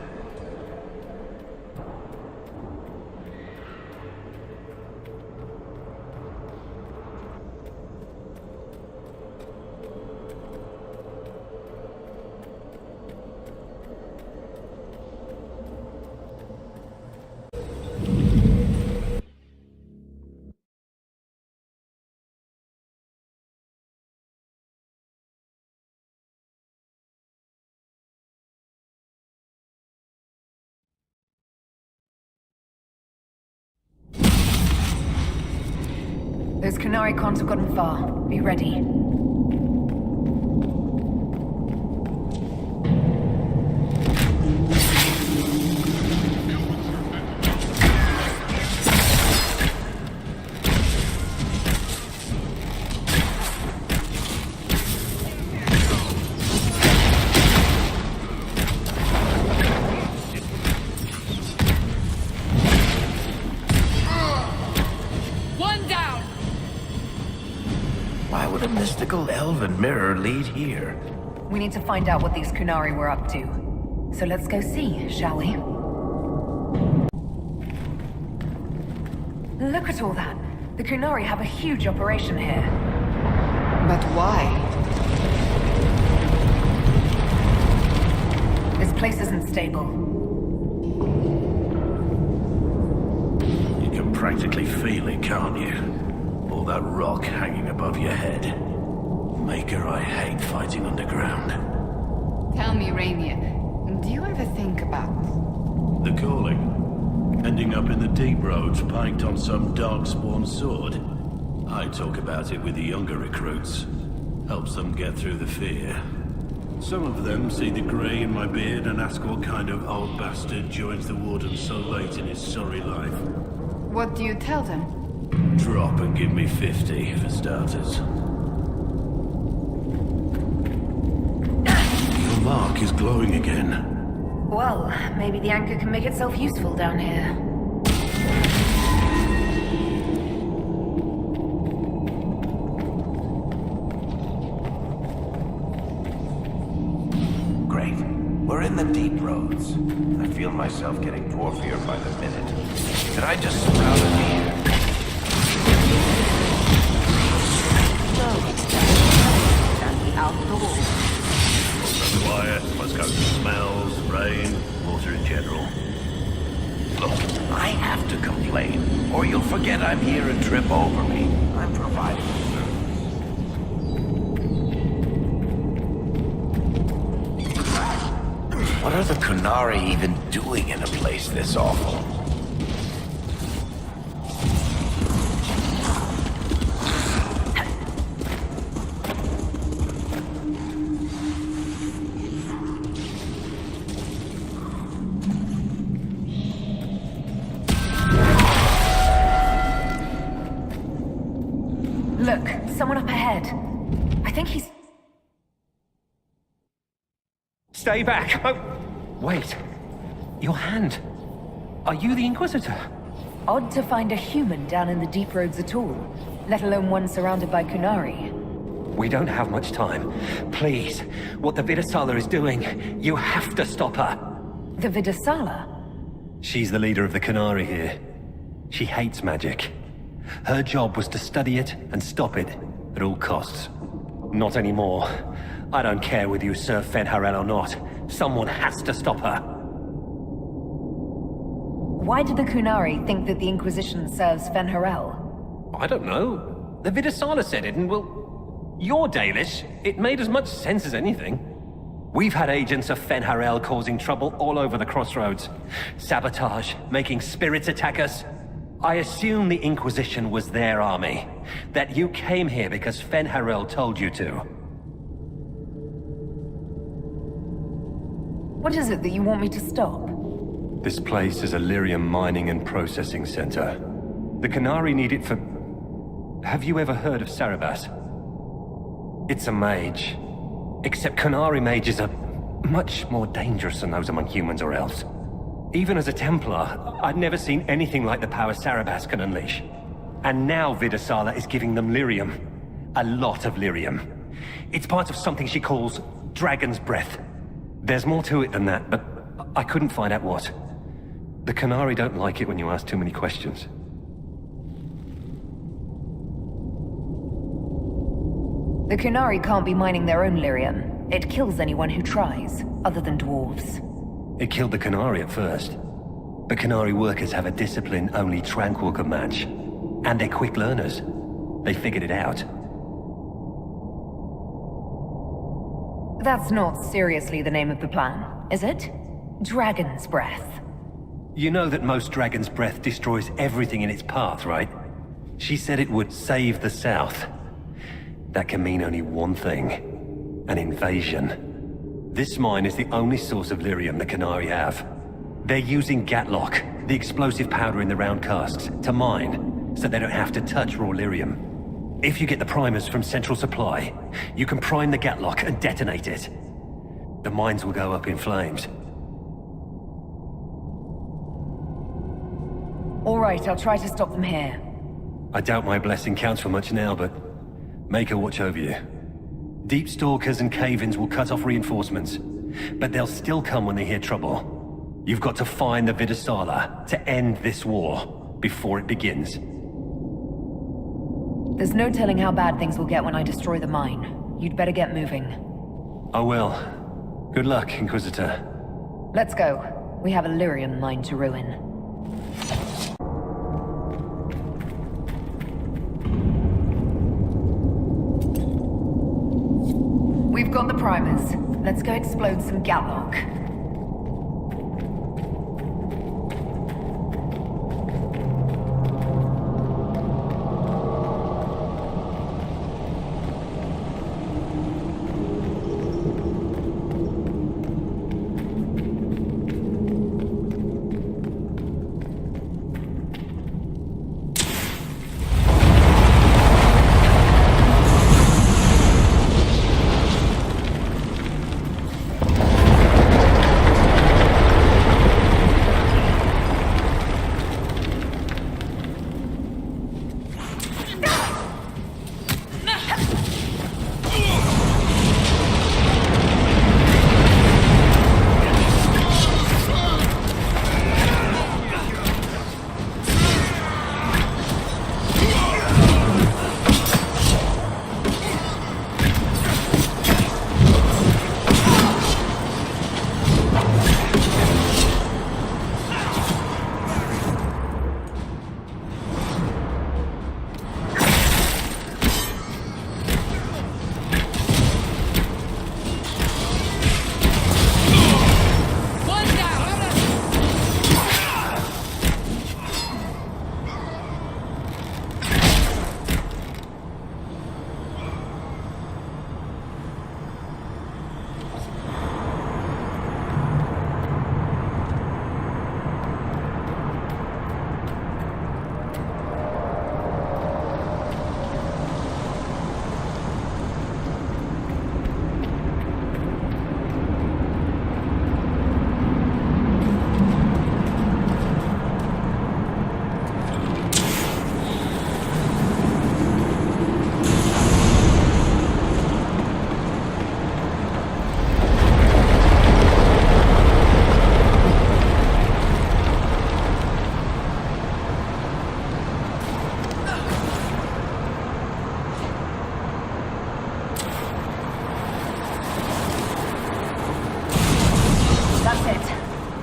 Those Kunari can't have gotten far. Be ready. mystical elven mirror lead here? We need to find out what these Kunari were up to. So let's go see, shall we? Look at all that. The Kunari have a huge operation here. But why? This place isn't stable. You can practically feel it, can't you? All that rock hanging above your head. Maker, I hate fighting underground. Tell me, Rainier, do you ever think about... The calling. Ending up in the deep roads, piked on some darkspawn sword. I talk about it with the younger recruits. Helps them get through the fear. Some of them see the grey in my beard and ask what kind of old bastard joins the Warden so late in his sorry life. What do you tell them? Drop and give me 50 for starters. Your mark is glowing again. Well, maybe the anchor can make itself useful down here. Great. We're in the deep roads. I feel myself getting dwarfier by the minute. Could I just sprout a here? And the outdoors. Quiet, must go to smells, rain, water in general. Look, I have to complain, or you'll forget I'm here and trip over me. I'm providing a service. What are the Kunari even doing in a place this awful? Look, someone up ahead. I think he's... Stay back! Oh, wait. Your hand. Are you the Inquisitor? Odd to find a human down in the deep roads at all, let alone one surrounded by Kunari. We don't have much time. Please, what the Vidasala is doing, you have to stop her. The Vidasala? She's the leader of the Kunari here. She hates magic. Her job was to study it and stop it at all costs. Not anymore. I don't care whether you serve Fenharel or not. Someone has to stop her. Why do the Kunari think that the Inquisition serves Fenharel? I don't know. The Vidasala said it, and well, you're Dalish. It made as much sense as anything. We've had agents of Fenharel causing trouble all over the crossroads. Sabotage, making spirits attack us. I assume the Inquisition was their army. That you came here because Fenharel told you to. What is it that you want me to stop? This place is a lyrium mining and processing center. The Kunari need it for... Have you ever heard of Sarabas? It's a mage. Except Kunari mages are much more dangerous than those among humans or elves. Even as a Templar, I'd never seen anything like the power Sarabas can unleash. And now Vidasala is giving them lyrium. A lot of lyrium. It's part of something she calls Dragon's Breath. There's more to it than that, but I couldn't find out what. The Kunari don't like it when you ask too many questions. The Kunari can't be mining their own lyrium. It kills anyone who tries, other than dwarves. It killed the Kunari at first. But Kunari workers have a discipline only Tranquil can match. And they're quick learners. They figured it out. That's not seriously the name of the plan, is it? Dragon's Breath. You know that most Dragon's Breath destroys everything in its path, right? She said it would save the South. That can mean only one thing. An invasion. This mine is the only source of lyrium the Kunari have. They're using Gatlock, the explosive powder in the round casks, to mine, so they don't have to touch raw lyrium. If you get the primers from Central Supply, you can prime the Gatlock and detonate it. The mines will go up in flames. All right, I'll try to stop them here. I doubt my blessing counts for much now, but make her watch over you. Deep stalkers and cave-ins will cut off reinforcements, but they'll still come when they hear trouble. You've got to find the Vidasala to end this war before it begins. There's no telling how bad things will get when I destroy the mine. You'd better get moving. I will. Good luck, Inquisitor. Let's go. We have a Lyrian mine to ruin. We've got the primers. Let's go explode some Gatlock.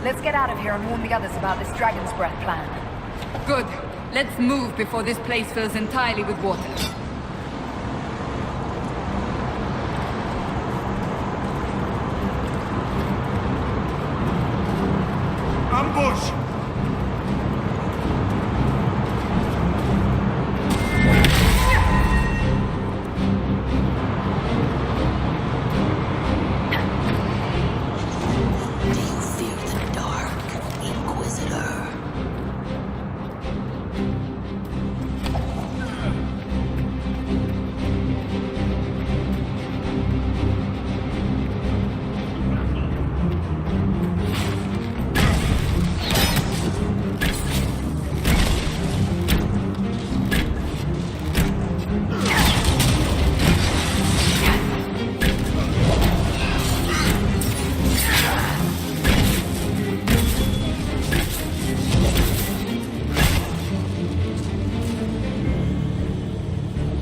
Let's get out of here and warn the others about this Dragon's Breath plan. Good. Let's move before this place fills entirely with water. Ambush!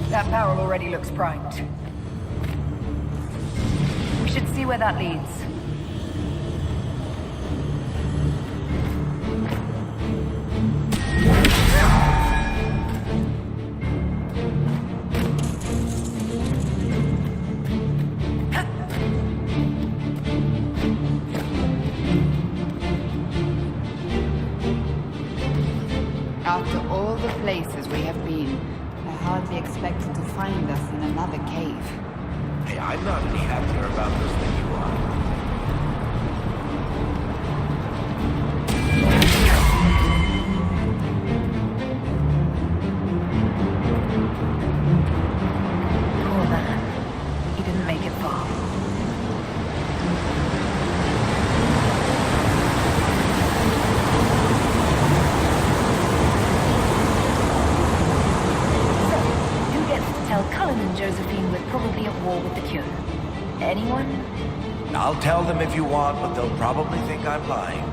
That barrel already looks primed. We should see where that leads. After all the places we have been, I hardly expected to find us in another cave. Hey, I'm not any happier about this than you are. Poor man. He didn't make it far. So, who gets to tell Cullen and Josephine we're probably at war with the Cure? I'll tell them if you want, but they'll probably think I'm lying.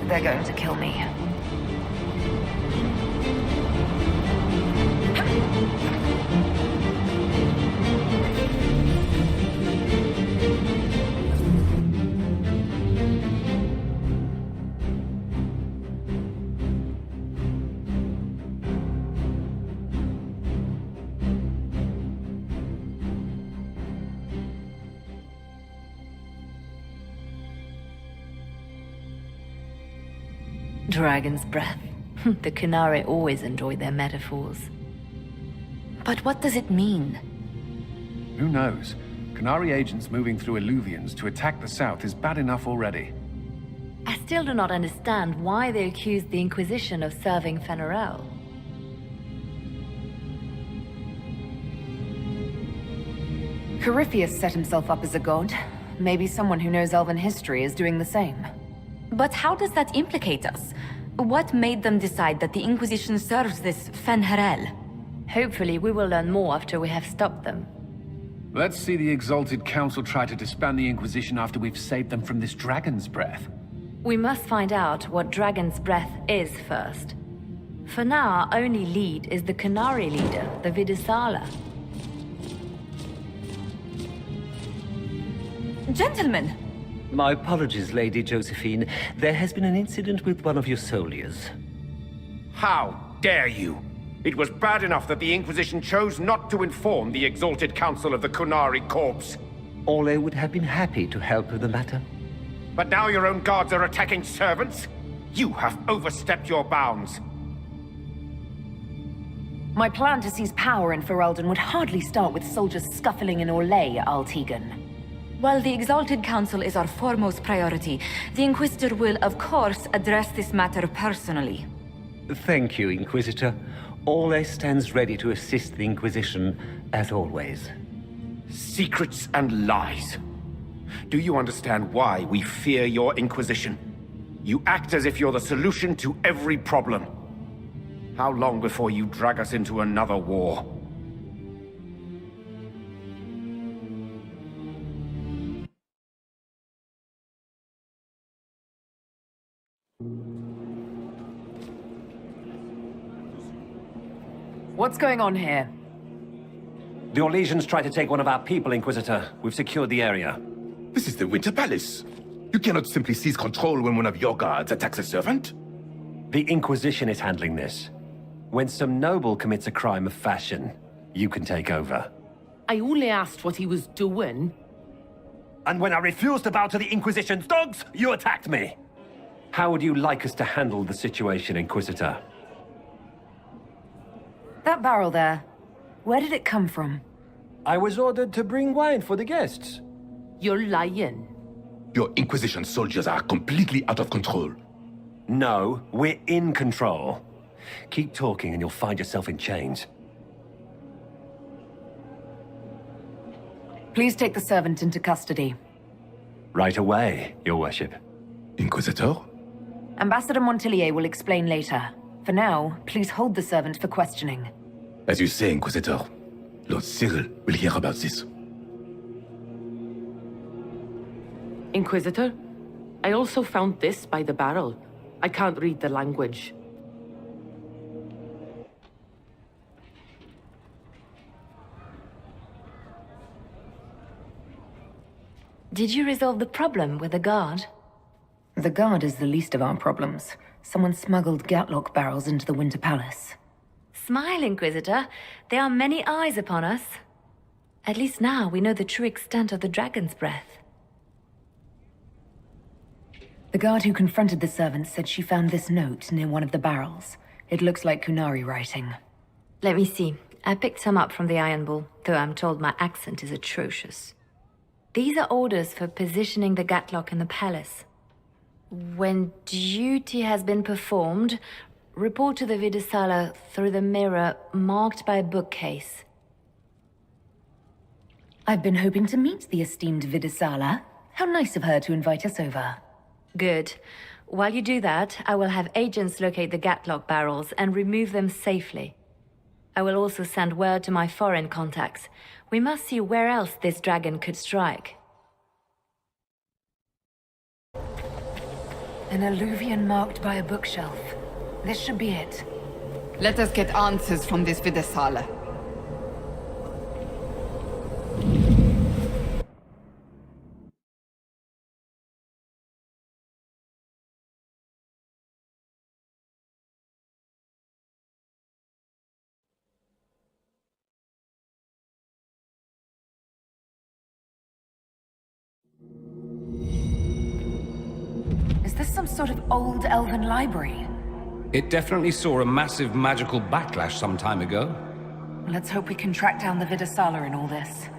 They're going to kill me. Dragon's breath. The Kunari always enjoy their metaphors. But what does it mean? Who knows? Canary agents moving through Illuvians to attack the south is bad enough already. I still do not understand why they accused the Inquisition of serving Fenarel. Corypheus set himself up as a god. Maybe someone who knows Elven history is doing the same. But how does that implicate us? What made them decide that the Inquisition serves this Fenharel? Hopefully we will learn more after we have stopped them. Let's see the Exalted Council try to disband the Inquisition after we've saved them from this dragon's breath. We must find out what Dragon's Breath is first. For now, our only lead is the Canary leader, the Vidisala. Gentlemen! My apologies, Lady Josephine. There has been an incident with one of your soldiers. How dare you? It was bad enough that the Inquisition chose not to inform the Exalted Council of the Kunari Corps. Ole would have been happy to help with the matter. But now your own guards are attacking servants? You have overstepped your bounds. My plan to seize power in Ferelden would hardly start with soldiers scuffling in Orlais, Altegan. While the Exalted Council is our foremost priority, the Inquisitor will, of course, address this matter personally. Thank you, Inquisitor. Ole stands ready to assist the Inquisition, as always. Secrets and lies. Do you understand why we fear your Inquisition? You act as if you're the solution to every problem. How long before you drag us into another war? What's going on here? The Orlesians tried to take one of our people, Inquisitor. We've secured the area. This is the Winter Palace. You cannot simply seize control when one of your guards attacks a servant. The Inquisition is handling this. When some noble commits a crime of fashion, you can take over. I only asked what he was doing. And when I refused to bow to the Inquisition's dogs, you attacked me! How would you like us to handle the situation, Inquisitor? That barrel there, where did it come from? I was ordered to bring wine for the guests. You're lying. Your Inquisition soldiers are completely out of control. No, we're in control. Keep talking and you'll find yourself in chains. Please take the servant into custody. Right away, Your Worship. Inquisitor? Ambassador Montillier will explain later. For now, please hold the servant for questioning. As you say, Inquisitor. Lord Cyril will hear about this. Inquisitor, I also found this by the barrel. I can't read the language. Did you resolve the problem with the guard? The guard is the least of our problems. Someone smuggled Gatlock barrels into the Winter Palace. Smile, Inquisitor. There are many eyes upon us. At least now we know the true extent of the Dragon's Breath. The guard who confronted the servant said she found this note near one of the barrels. It looks like Kunari writing. Let me see. I picked some up from the Iron Bull, though I'm told my accent is atrocious. These are orders for positioning the Gatlock in the palace. When duty has been performed, report to the Vidisala through the mirror marked by a bookcase. I've been hoping to meet the esteemed Vidisala. How nice of her to invite us over. Good. While you do that, I will have agents locate the Gatlock barrels and remove them safely. I will also send word to my foreign contacts. We must see where else this dragon could strike. An alluvion marked by a bookshelf. This should be it. Let us get answers from this Vidasala. Is this some sort of old elven library? It definitely saw a massive magical backlash some time ago. Let's hope we can track down the Vidasala in all this.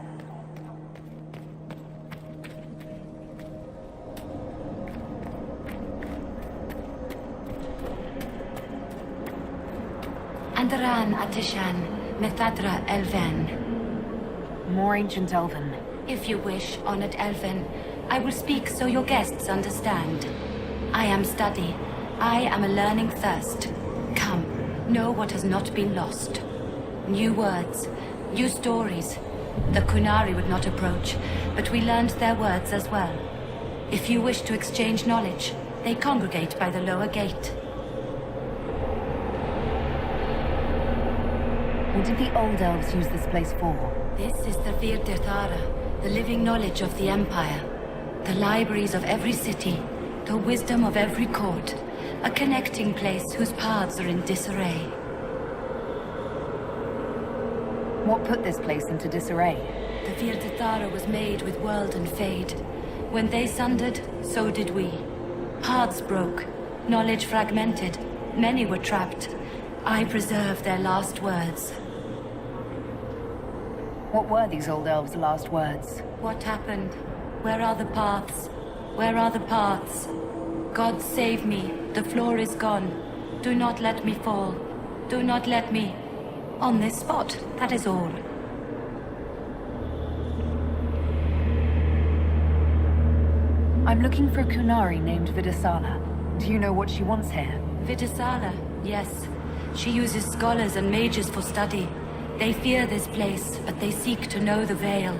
Andaran Atishan, Methadra Elven. More ancient elven. If you wish, honored Elven, I will speak so your guests understand. I am study. I am a learning thirst. Come, know what has not been lost. New words, new stories. The Kunari would not approach, but we learned their words as well. If you wish to exchange knowledge, they congregate by the lower gate. What did the old elves use this place for? This is the Virtirthara, the living knowledge of the Empire. The libraries of every city, the wisdom of every court. A connecting place whose paths are in disarray. What put this place into disarray? The Virtirthara was made with world and fade. When they sundered, so did we. Paths broke, knowledge fragmented, many were trapped. I preserved their last words. What were these old elves' last words? What happened? Where are the paths? Where are the paths? God save me, the floor is gone. Do not let me fall. Do not let me... On this spot, that is all. I'm looking for a Kunari named Vidasala. Do you know what she wants here? Vidasala, yes. She uses scholars and mages for study. They fear this place, but they seek to know the Veil.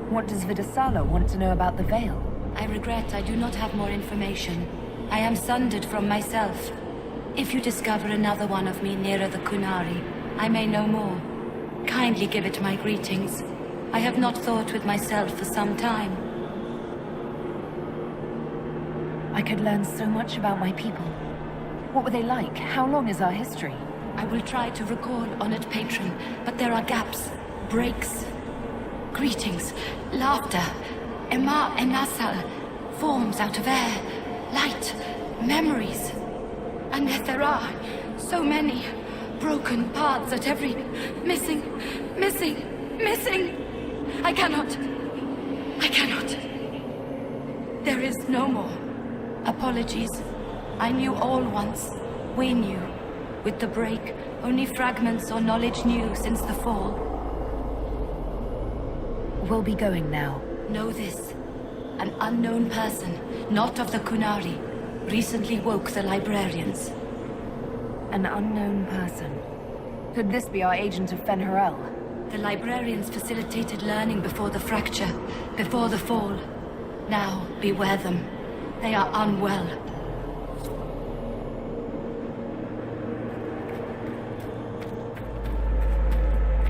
What does Vidasala want to know about the Veil? I regret I do not have more information. I am sundered from myself. If you discover another one of me nearer the Kunari, I may know more. Kindly give it my greetings. I have not thought with myself for some time. I could learn so much about my people. What were they like? How long is our history? I will try to recall, honored patron, but there are gaps, breaks. Greetings, laughter, Ema Enasal, forms out of air, light, memories. And yet there are so many broken paths at every... Missing. I cannot. There is no more. Apologies. I knew all once. We knew. With the break, only fragments or knowledge new since the fall. We'll be going now. Know this. An unknown person, not of the Kunari, recently woke the librarians. An unknown person. Could this be our agent of Fen'Harel? The librarians facilitated learning before the fracture, before the fall. Now, beware them. They are unwell.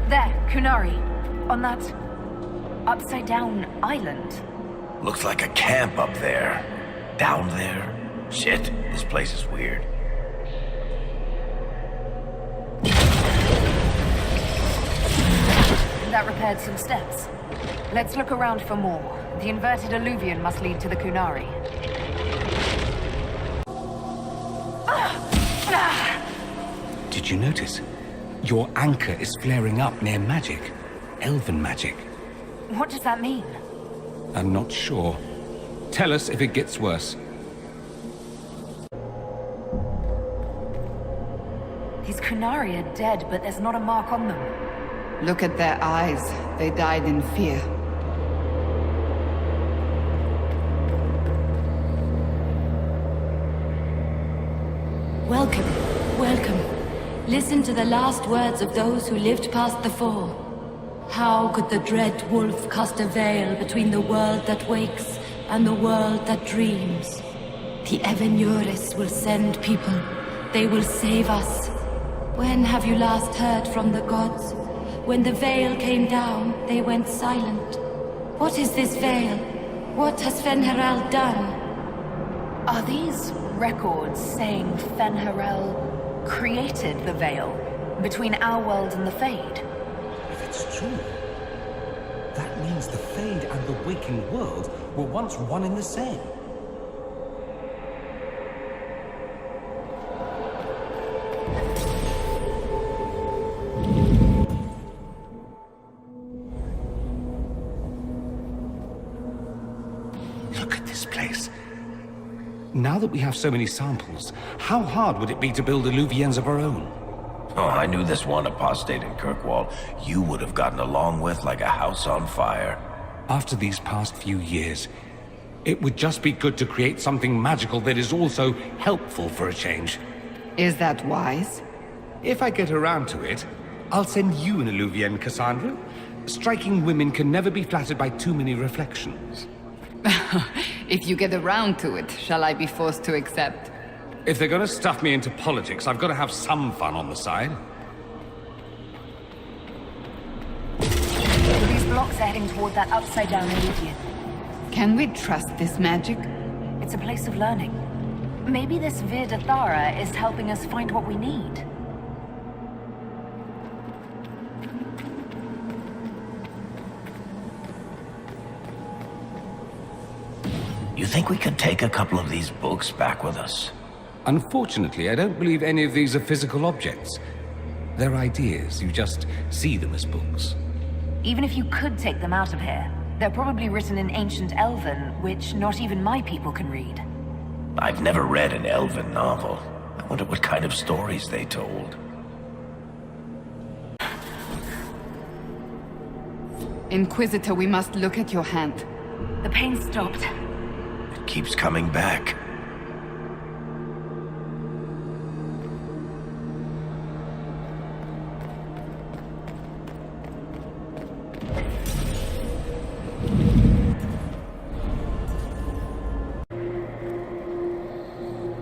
There, Kunari. On that... upside-down island. Looks like a camp up there. Down there. Shit, this place is weird. That repaired some steps. Let's look around for more. The inverted alluvion must lead to the Kunari. Did you notice? Your anchor is flaring up near magic. Elven magic. What does that mean? I'm not sure. Tell us if it gets worse. These Kunari are dead, but there's not a mark on them. Look at their eyes. They died in fear. Welcome. Listen to the last words of those who lived past the fall. How could the dread wolf cast a veil between the world that wakes and the world that dreams? The Evenuris will send people. They will save us. When have you last heard from the gods? When the veil came down, they went silent. What is this veil? What has Fen'Harel done? Are these records saying Fen'Harel created the veil between our world and the Fade? If it's true, that means the Fade and the waking world were once one and the same. Look at this place. Now that we have so many samples, how hard would it be to build Illuvians of our own? Oh, I knew this one apostate in Kirkwall you would have gotten along with like a house on fire. After these past few years, it would just be good to create something magical that is also helpful for a change. Is that wise? If I get around to it, I'll send you an Illuvian, Cassandra. Striking women can never be flattered by too many reflections. If you get around to it, shall I be forced to accept? If they're gonna stuff me into politics, I've got to have some fun on the side. These blocks are heading toward that upside-down Illuvian. Can we trust this magic? It's a place of learning. Maybe this Vir Dathara is helping us find what we need. You think we could take a couple of these books back with us? Unfortunately, I don't believe any of these are physical objects. They're ideas. You just see them as books. Even if you could take them out of here, they're probably written in ancient Elven, which not even my people can read. I've never read an Elven novel. I wonder what kind of stories they told. Inquisitor, we must look at your hand. The pain stopped. It keeps coming back.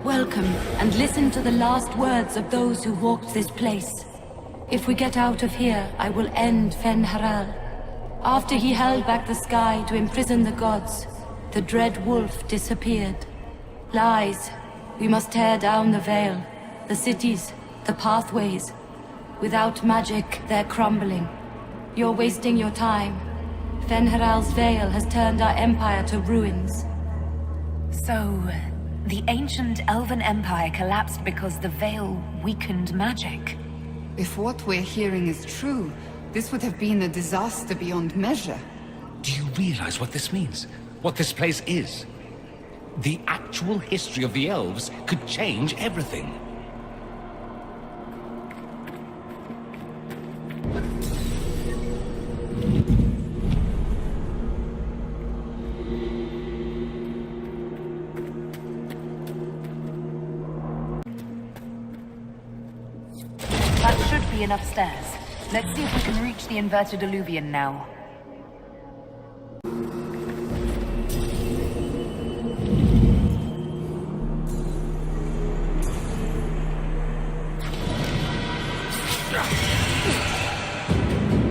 Welcome, and listen to the last words of those who walked this place. If we get out of here, I will end Fen'Harel. After he held back the sky to imprison the gods, the dread wolf disappeared. Lies. We must tear down the veil, the cities, the pathways. Without magic, they're crumbling. You're wasting your time. Fen'Harel's veil has turned our empire to ruins. So, the ancient Elven Empire collapsed because the veil weakened magic. If what we're hearing is true, this would have been a disaster beyond measure. Do you realize what this means? What this place is? The actual history of the elves could change everything. That should be enough stairs. Let's see if we can reach the inverted Illuvian now.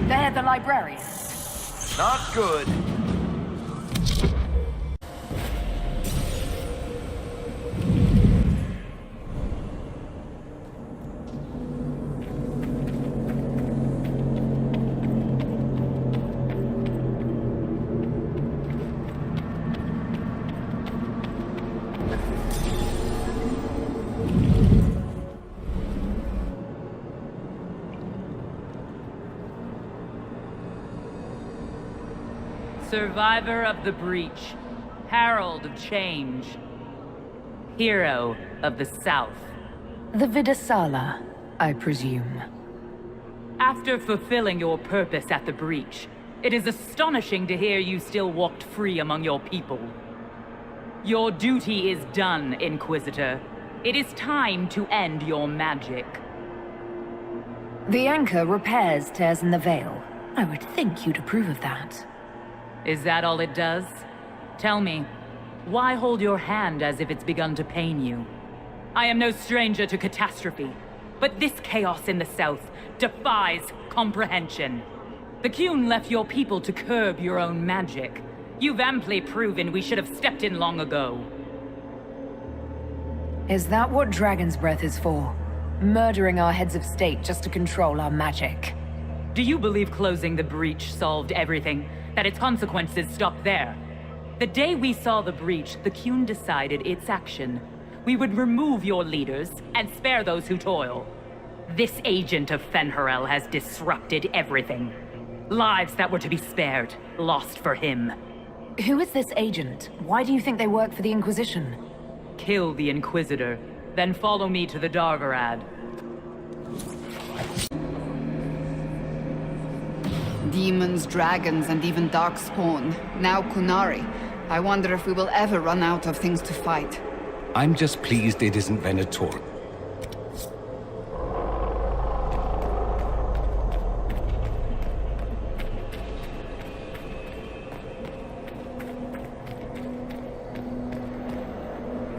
They're the librarians. Not good. Survivor of the breach, herald of change, hero of the South. The Vidasala, I presume. After fulfilling your purpose at the breach, it is astonishing to hear you still walked free among your people. Your duty is done, Inquisitor. It is time to end your magic. The anchor repairs tears in the veil. I would think you'd approve of that. Is that all it does? Tell me, why hold your hand as if it's begun to pain you? I am no stranger to catastrophe, but this chaos in the south defies comprehension. The Qun left your people to curb your own magic. You've amply proven we should have stepped in long ago. Is that what Dragon's Breath is for? Murdering our heads of state just to control our magic? Do you believe closing the breach solved everything? That its consequences stopped there? The day we saw the breach, the Qun decided its action. We would remove your leaders and spare those who toil. This agent of Fenharel has disrupted everything. Lives that were to be spared, lost for him. Who is this agent? Why do you think they work for the Inquisition? Kill the Inquisitor, then follow me to the Dargarad. Demons, dragons, and even Darkspawn. Now Kunari. I wonder if we will ever run out of things to fight. I'm just pleased it isn't Venator.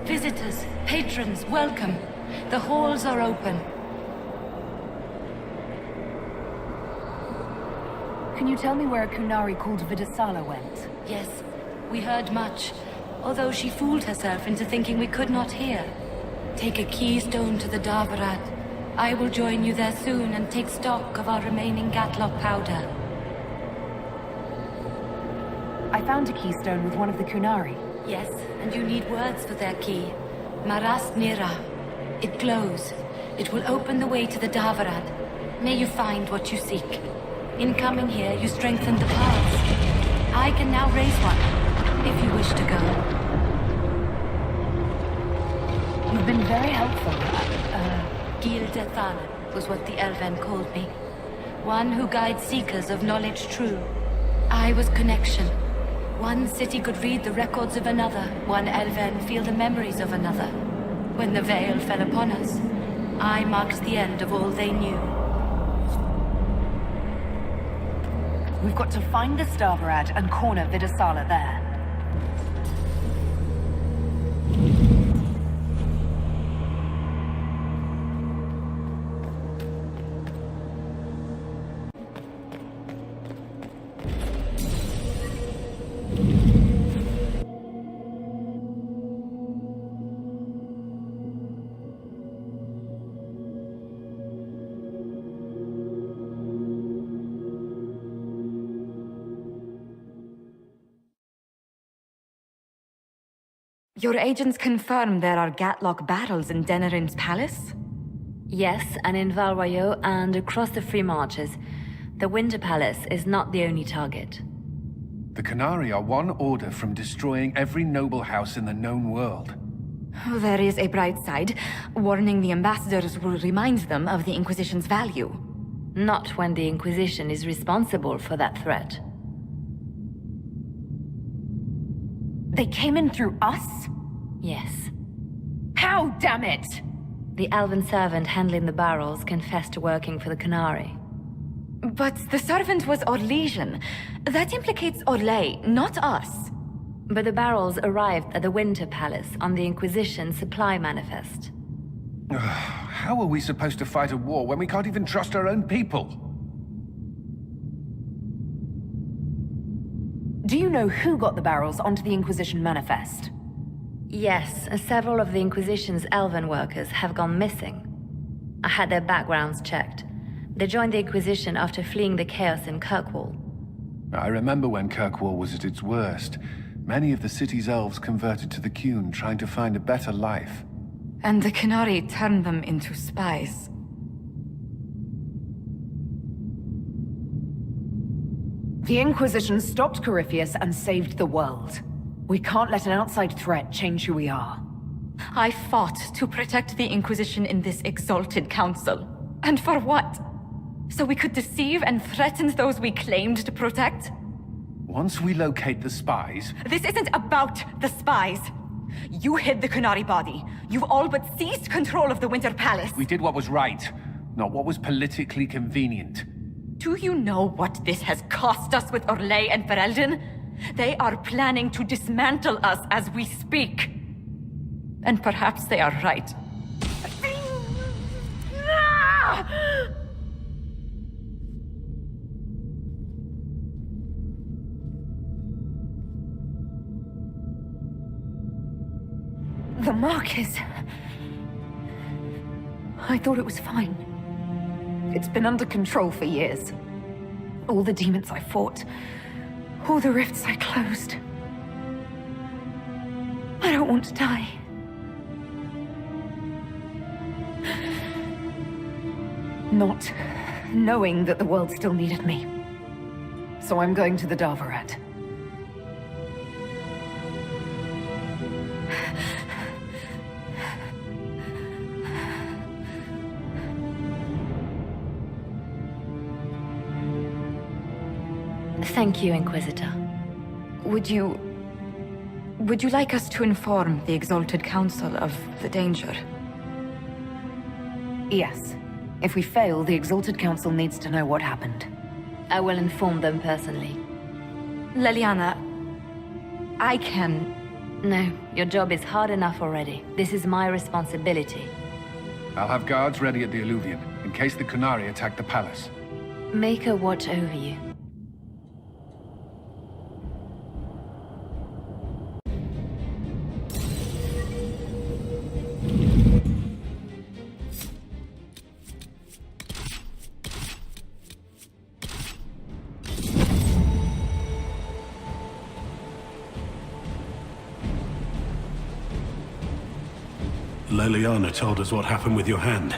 Visitors, patrons, welcome. The halls are open. Can you tell me where a Kunari called Vidasala went? Yes, we heard much, although she fooled herself into thinking we could not hear. Take a keystone to the Darvarad. I will join you there soon and take stock of our remaining Gatlock powder. I found a keystone with one of the Kunari. Yes, and you need words for their key. Maras Nira. It glows. It will open the way to the Darvarad. May you find what you seek. In coming here, you strengthened the paths. I can now raise one, if you wish to go. You've been very helpful. Gildethan was what the Elven called me. One who guides seekers of knowledge true. I was connection. One city could read the records of another. One Elven feel the memories of another. When the veil fell upon us, I marked the end of all they knew. We've got to find the Starvarad and corner Vidasala there. Your agents confirm there are Gatlock battles in Denerim's palace? Yes, and in Val Royeaux and across the Free Marches. The Winter Palace is not the only target. The Qunari are one order from destroying every noble house in the known world. Oh, there is a bright side. Warning the ambassadors will remind them of the Inquisition's value. Not when the Inquisition is responsible for that threat. They came in through us? Yes. How, damn it? The elven servant handling the barrels confessed to working for the Qunari. But the servant was Orlesian. That implicates Orlais, not us. But the barrels arrived at the Winter Palace on the Inquisition supply manifest. How are we supposed to fight a war when we can't even trust our own people? Do you know who got the barrels onto the Inquisition manifest? Yes, several of the Inquisition's elven workers have gone missing. I had their backgrounds checked. They joined the Inquisition after fleeing the chaos in Kirkwall. I remember when Kirkwall was at its worst. Many of the city's elves converted to the Qun, trying to find a better life. And the Qunari turned them into spies. The Inquisition stopped Corypheus and saved the world. We can't let an outside threat change who we are. I fought to protect the Inquisition in this exalted council. And for what? So we could deceive and threaten those we claimed to protect? Once we locate the spies... This isn't about the spies. You hid the Qunari body. You've all but seized control of the Winter Palace. We did what was right. not what was politically convenient. Do you know what this has cost us with Orlais and Ferelden? They are planning to dismantle us as we speak. And perhaps they are right. The Marquis. I thought it was fine. It's been under control for years. All the demons I fought, all the rifts I closed. I don't want to die. Not knowing that the world still needed me. So I'm going to the Darvarat. Thank you, Inquisitor. Would you like us to inform the Exalted Council of the danger? Yes. If we fail, the Exalted Council needs to know what happened. I will inform them personally. Leliana, I can... No, your job is hard enough already. This is my responsibility. I'll have guards ready at the Alluvion, in case the Qunari attack the palace. Make a watch over you. Leliana told us what happened with your hand.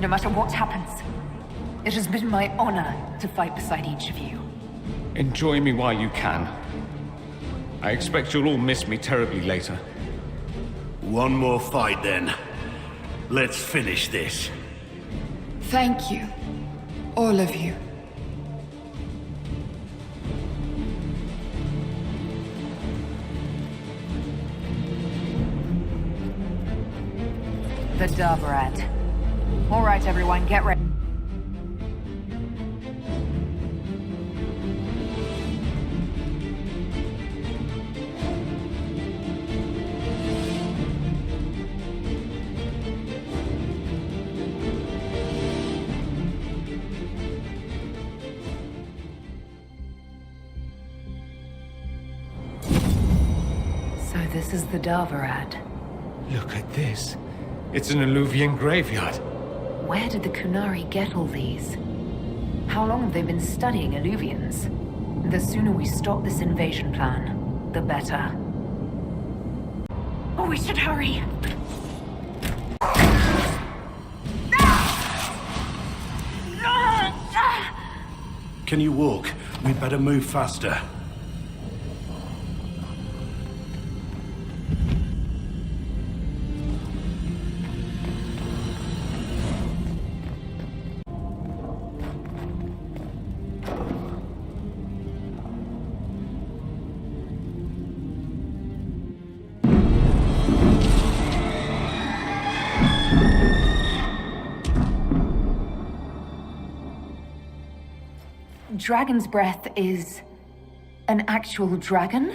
No matter what happens, it has been my honor to fight beside each of you. Enjoy me while you can. I expect you'll all miss me terribly later. One more fight, then. Let's finish this. Thank you. All of you. The Darvarat. All right, everyone, get ready. So this is the Darvarat. Look at this. It's an Alluvian graveyard. Where did the Qunari get all these? How long have they been studying Alluvians? The sooner we stop this invasion plan, the better. Oh, we should hurry! Can you walk? We'd better move faster. Dragon's breath is... an actual dragon?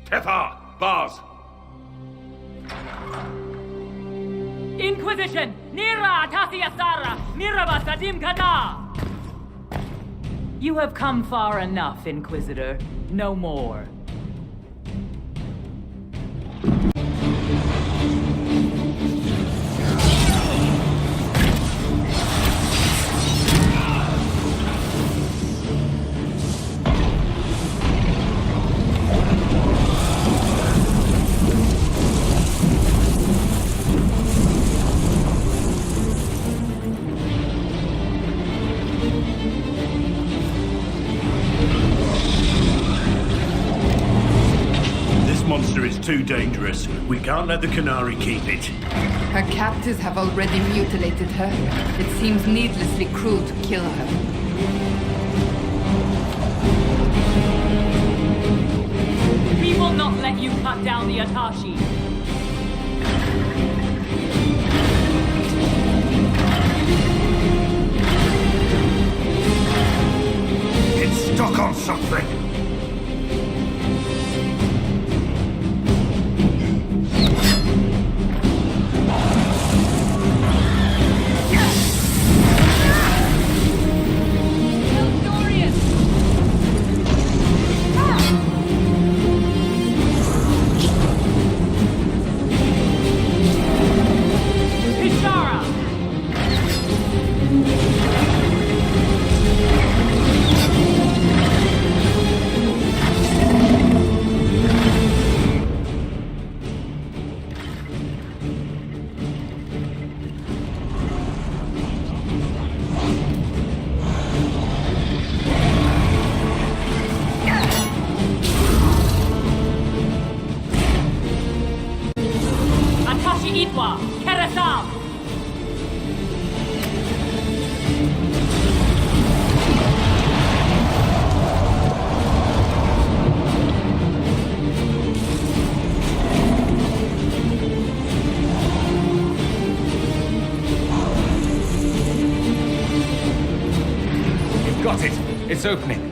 Tethar! Bars! Inquisition! Nira Tasiasara! Miraba Sadim Kana! You have come far enough, Inquisitor. No more. Too dangerous. We can't let the Qunari keep it. Her captors have already mutilated her. It seems needlessly cruel to kill her. We will not let you cut down the Atashi. It's stuck on something. Got it. It's opening.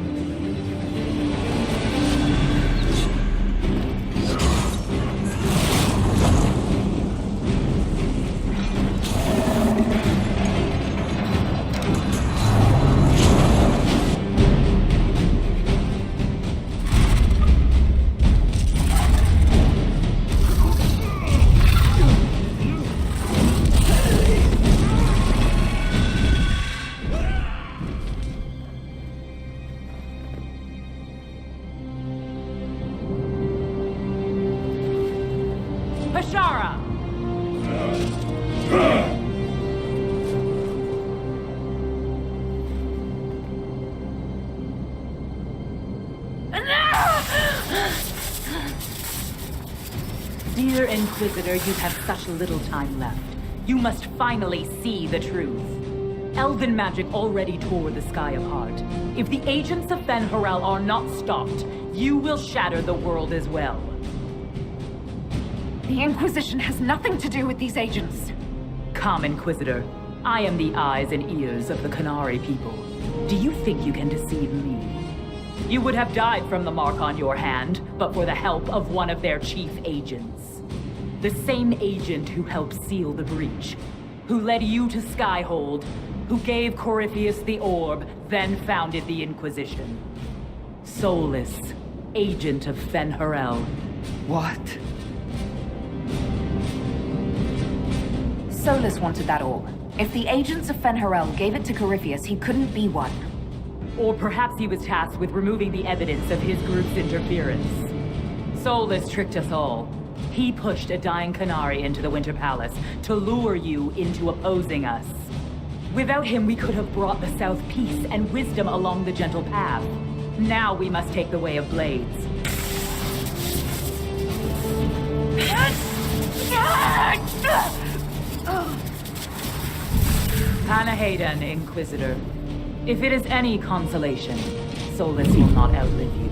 Dear Inquisitor, you have such little time left. You must finally see the truth. Elven magic already tore the sky apart. If the agents of Fen Harel are not stopped, you will shatter the world as well. The Inquisition has nothing to do with these agents. Come, Inquisitor. I am the eyes and ears of the Qunari people. Do you think you can deceive me? You would have died from the mark on your hand, but for the help of one of their chief agents. The same agent who helped seal the breach, who led you to Skyhold, who gave Corypheus the orb, then founded the Inquisition. Solus, agent of Fen Harel. What? Solus wanted that orb. If the agents of Fen Harel gave it to Corypheus, he couldn't be one. Or perhaps he was tasked with removing the evidence of his group's interference. Solus tricked us all. He pushed a dying Qunari into the Winter Palace to lure you into opposing us. Without him, we could have brought the South peace and wisdom along the gentle path. Now we must take the way of blades. Panahaden, Inquisitor. If it is any consolation, Solus will not outlive you.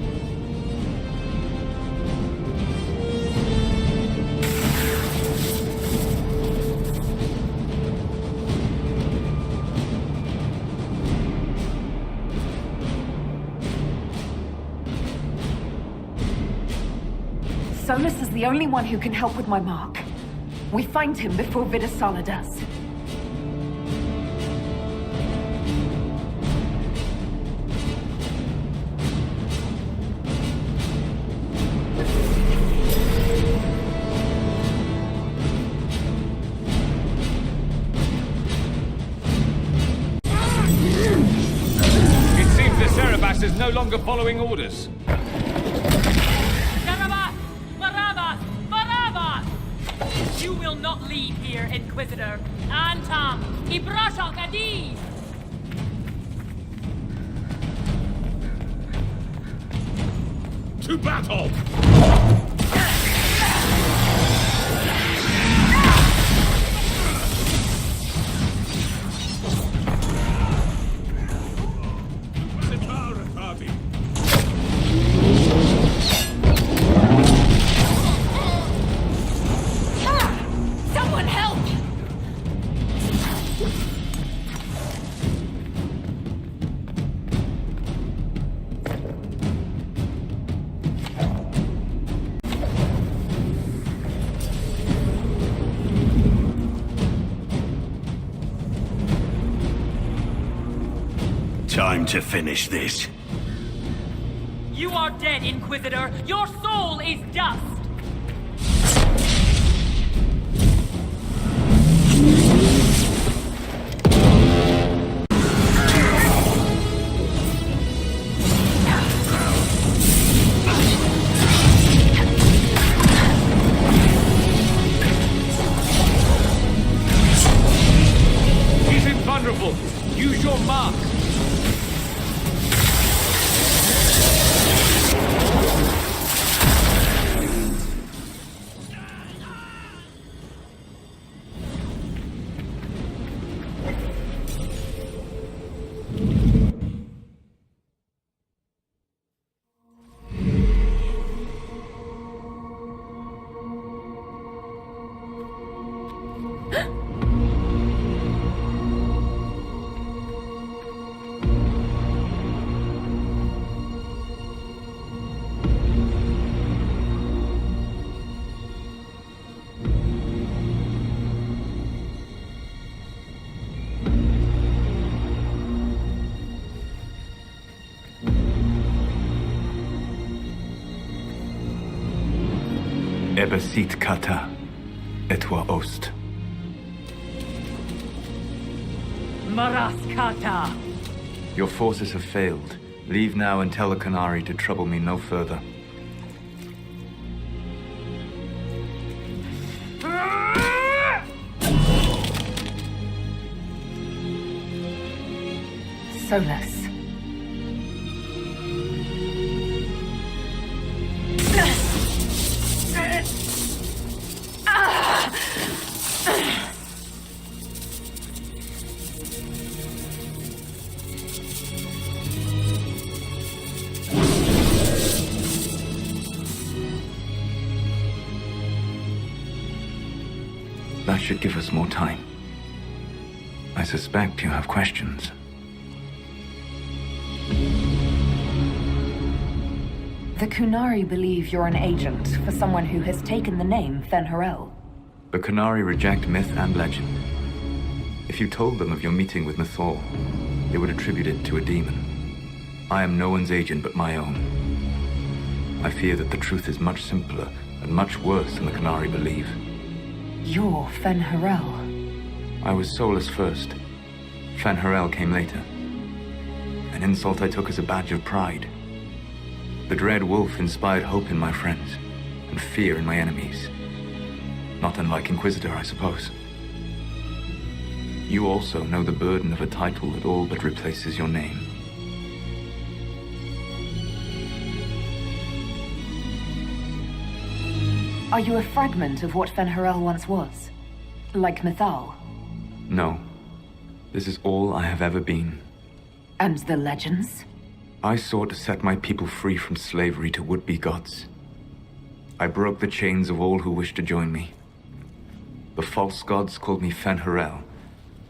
Solus is the only one who can help with my mark. We find him before Vidasala does. It seems the Cerebas is no longer following orders. You will not leave here, Inquisitor. Antam, Ibrashok Adi! To battle! Time to finish this. You are dead, Inquisitor! Your soul is dust! He's invulnerable. Use your mark. Ebesit kata, etwa ost. Maraskata! Your forces have failed. Leave now and tell the Qunari to trouble me no further. Solus. That should give us more time. I suspect you have questions. The Qunari believe you're an agent for someone who has taken the name Fen'Harel. The Qunari reject myth and legend. If you told them of your meeting with Mythal, they would attribute it to a demon. I am no one's agent but my own. I fear that the truth is much simpler and much worse than the Qunari believe. You're Fen'Harel. I was Solus first. Fen'Harel came later. An insult I took as a badge of pride. The Dread Wolf inspired hope in my friends, and fear in my enemies. Not unlike Inquisitor, I suppose. You also know the burden of a title that all but replaces your name. Are you a fragment of what Fen'Harel once was? Like Mythal? No. This is all I have ever been. And the legends? I sought to set my people free from slavery to would-be gods. I broke the chains of all who wished to join me. The false gods called me Fen'Harel,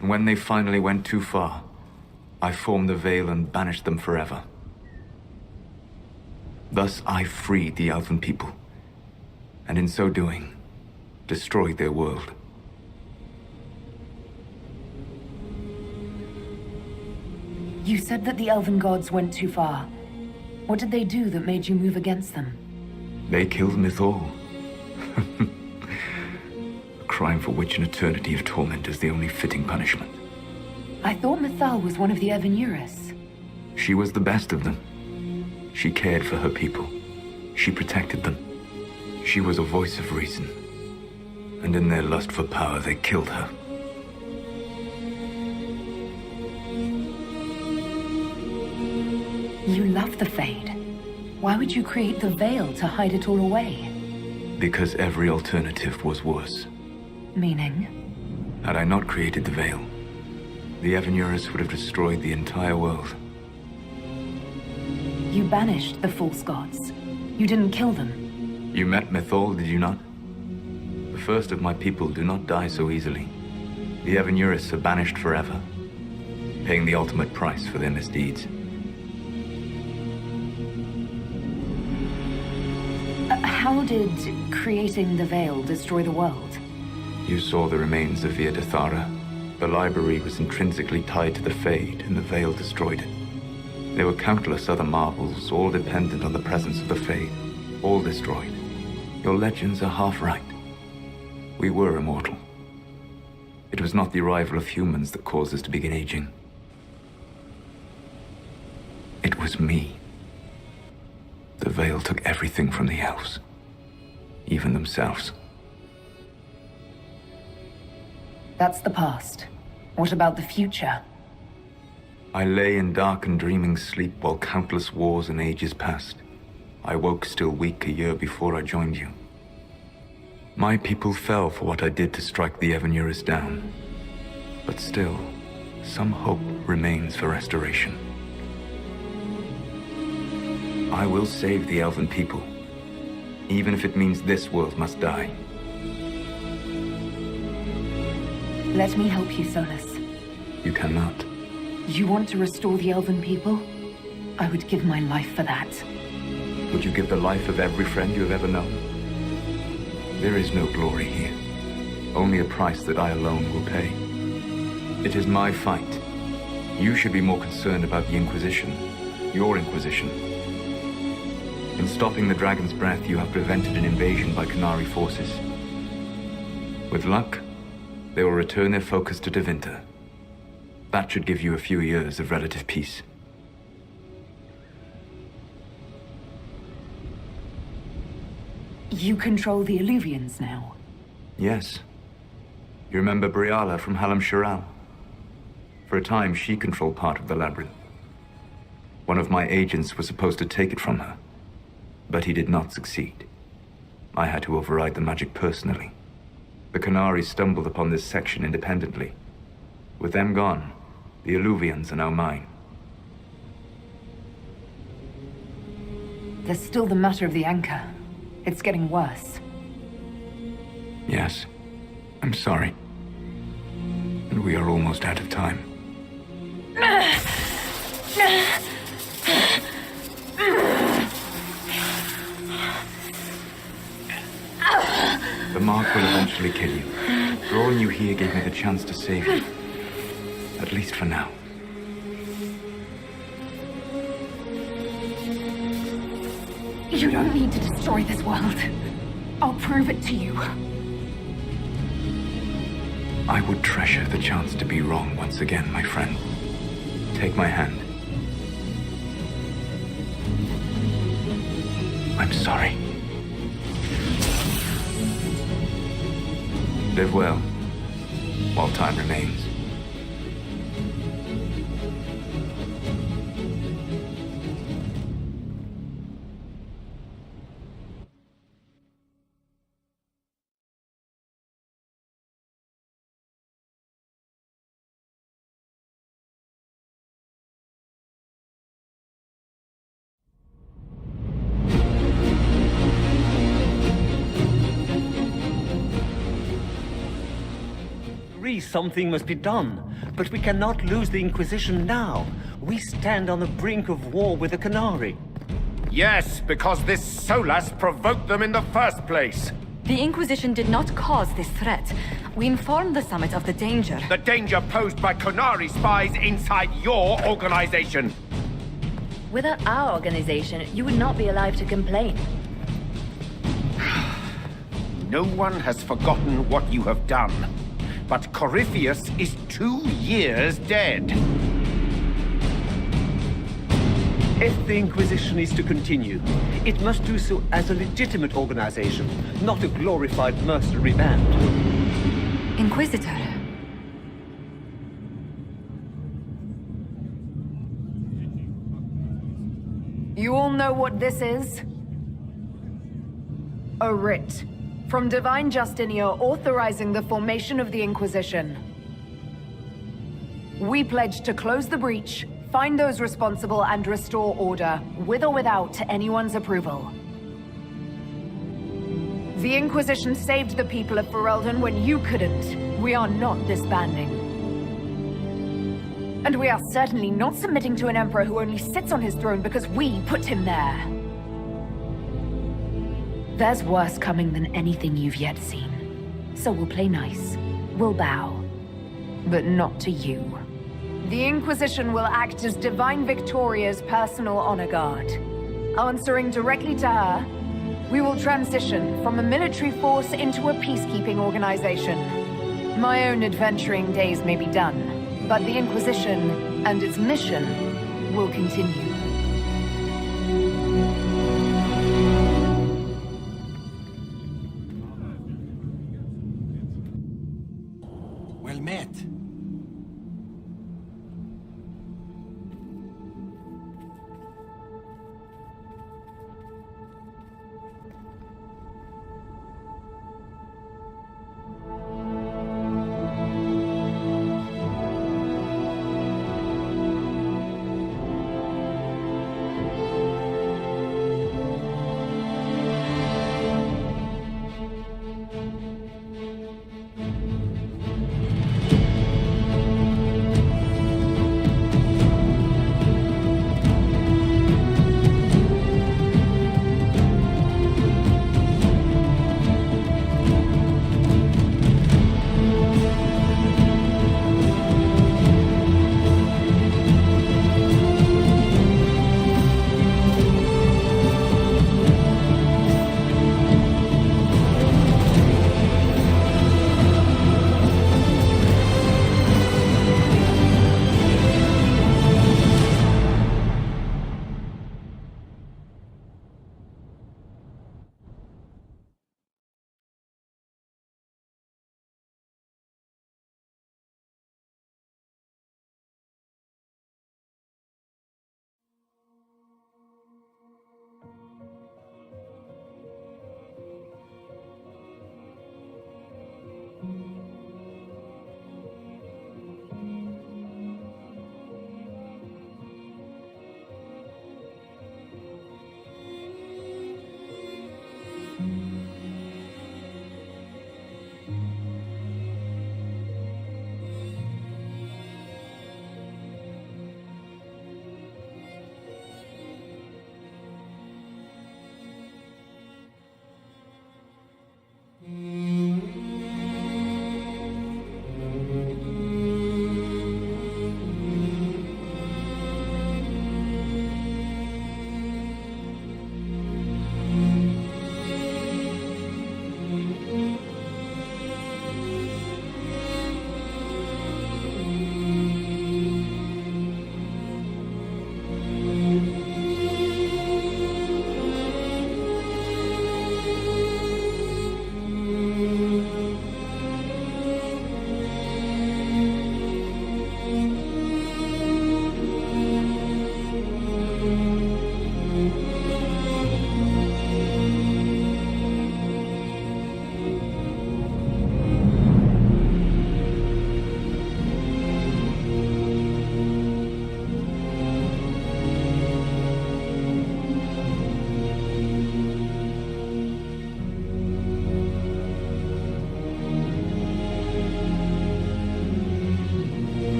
and when they finally went too far, I formed the Veil and banished them forever. Thus I freed the Elven people, and in so doing, destroyed their world. You said that the Elven gods went too far. What did they do that made you move against them? They killed Mythal. A crime for which an eternity of torment is the only fitting punishment. I thought Mythal was one of the Evenuris. She was the best of them. She cared for her people. She protected them. She was a voice of reason. And in their lust for power, they killed her. You love the Fade. Why would you create the Veil to hide it all away? Because every alternative was worse. Meaning? Had I not created the Veil, the Evenuris would have destroyed the entire world. You banished the false gods. You didn't kill them. You met Mythal, did you not? The first of my people do not die so easily. The Evenuris are banished forever, paying the ultimate price for their misdeeds. How did creating the Veil destroy the world? You saw the remains of Via de Thara. The library was intrinsically tied to the Fade, and the Veil destroyed it. There were countless other marvels, all dependent on the presence of the Fade, all destroyed. Your legends are half right. We were immortal. It was not the arrival of humans that caused us to begin aging. It was me. The Veil took everything from the elves, even themselves. That's the past. What about the future? I lay in dark and dreaming sleep while countless wars and ages passed. I woke still weak a year before I joined you. My people fell for what I did to strike the Evanurus down. But still, some hope remains for restoration. I will save the elven people, even if it means this world must die. Let me help you, Solus. You cannot. You want to restore the elven people? I would give my life for that. Would you give the life of every friend you have ever known? There is no glory here. Only a price that I alone will pay. It is my fight. You should be more concerned about the Inquisition. Your Inquisition. In stopping the Dragon's Breath, you have prevented an invasion by Qunari forces. With luck, they will return their focus to Tevinter. That should give you a few years of relative peace. You control the Illuvians now? Yes. You remember Briala from Halam Shiral? For a time, she controlled part of the labyrinth. One of my agents was supposed to take it from her, but he did not succeed. I had to override the magic personally. The Qunari stumbled upon this section independently. With them gone, the Illuvians are now mine. There's still the matter of the anchor. It's getting worse. Yes. I'm sorry. And we are almost out of time. The mark will eventually kill you. Drawing you here gave me the chance to save you. At least for now. You don't need to destroy this world. I'll prove it to you. I would treasure the chance to be wrong once again, my friend. Take my hand. I'm sorry. Live well, while time remains. Something must be done, but we cannot lose the Inquisition now. We stand on the brink of war with the Qunari. Yes, because this Solas provoked them in the first place. The Inquisition did not cause this threat. We informed the Summit of the danger. The danger posed by Qunari spies inside your organization. Without our organization, you would not be alive to complain. No one has forgotten what you have done. But Corypheus is 2 years dead. If the Inquisition is to continue, it must do so as a legitimate organization, not a glorified mercenary band. Inquisitor. You all know what this is? A writ. From Divine Justinia authorizing the formation of the Inquisition. We pledge to close the breach, find those responsible, and restore order, with or without anyone's approval. The Inquisition saved the people of Ferelden when you couldn't. We are not disbanding. And we are certainly not submitting to an emperor who only sits on his throne because we put him there. There's worse coming than anything you've yet seen. So we'll play nice. We'll bow. But not to you. The Inquisition will act as Divine Victoria's personal honor guard. Answering directly to her, we will transition from a military force into a peacekeeping organization. My own adventuring days may be done, but the Inquisition and its mission will continue. Well met.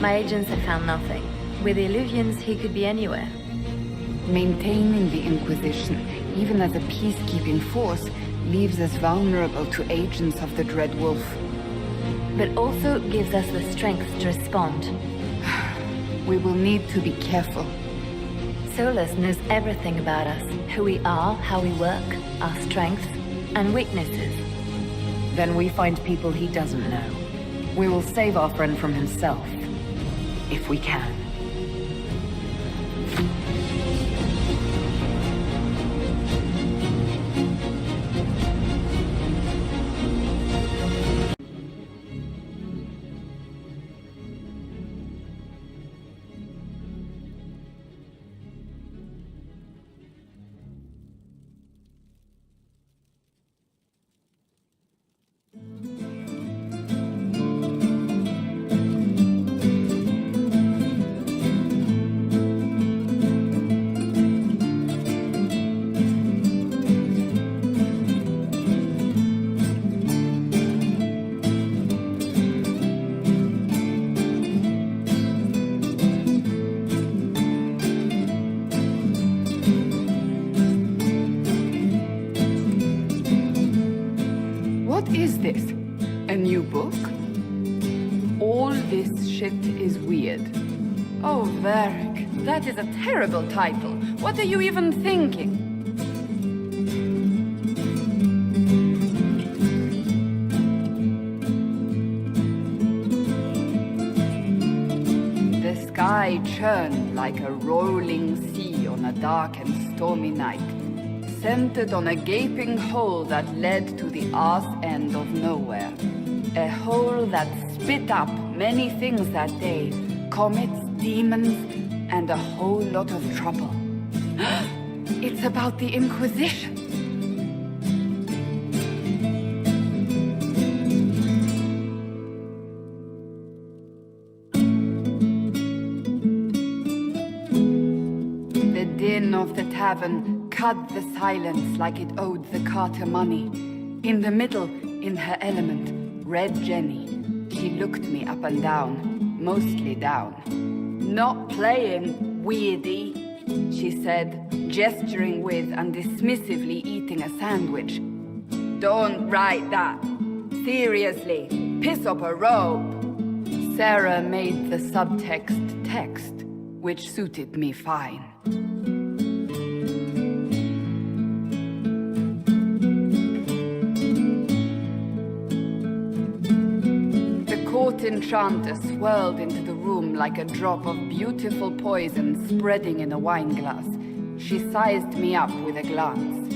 My agents have found nothing. With the Illuvians, he could be anywhere. Maintaining the Inquisition, even as a peacekeeping force, leaves us vulnerable to agents of the Dread Wolf. But also gives us the strength to respond. We will need to be careful. Solus knows everything about us. Who we are, how we work, our strengths and weaknesses. Then we find people he doesn't know. We will save our friend from himself. If we can. What is this? A new book? All this shit is weird. Oh, Varric, that is a terrible title. What are you even thinking? The sky churned like a rolling sea on a dark and stormy night, centered on a gaping hole that led to the arse end of nowhere. A hole that spit up many things that day, comets, demons, and a whole lot of trouble. It's about the Inquisition. The din of the tavern cut the silence like it owed the carter money. In the middle, in her element, Red Jenny. She looked me up and down, mostly down. Not playing, weirdy, she said, gesturing with and dismissively eating a sandwich. Don't write that. Seriously, piss up a robe. Sarah made the subtext text, which suited me fine. The enchanter swirled into the room like a drop of beautiful poison spreading in a wineglass. She sized me up with a glance.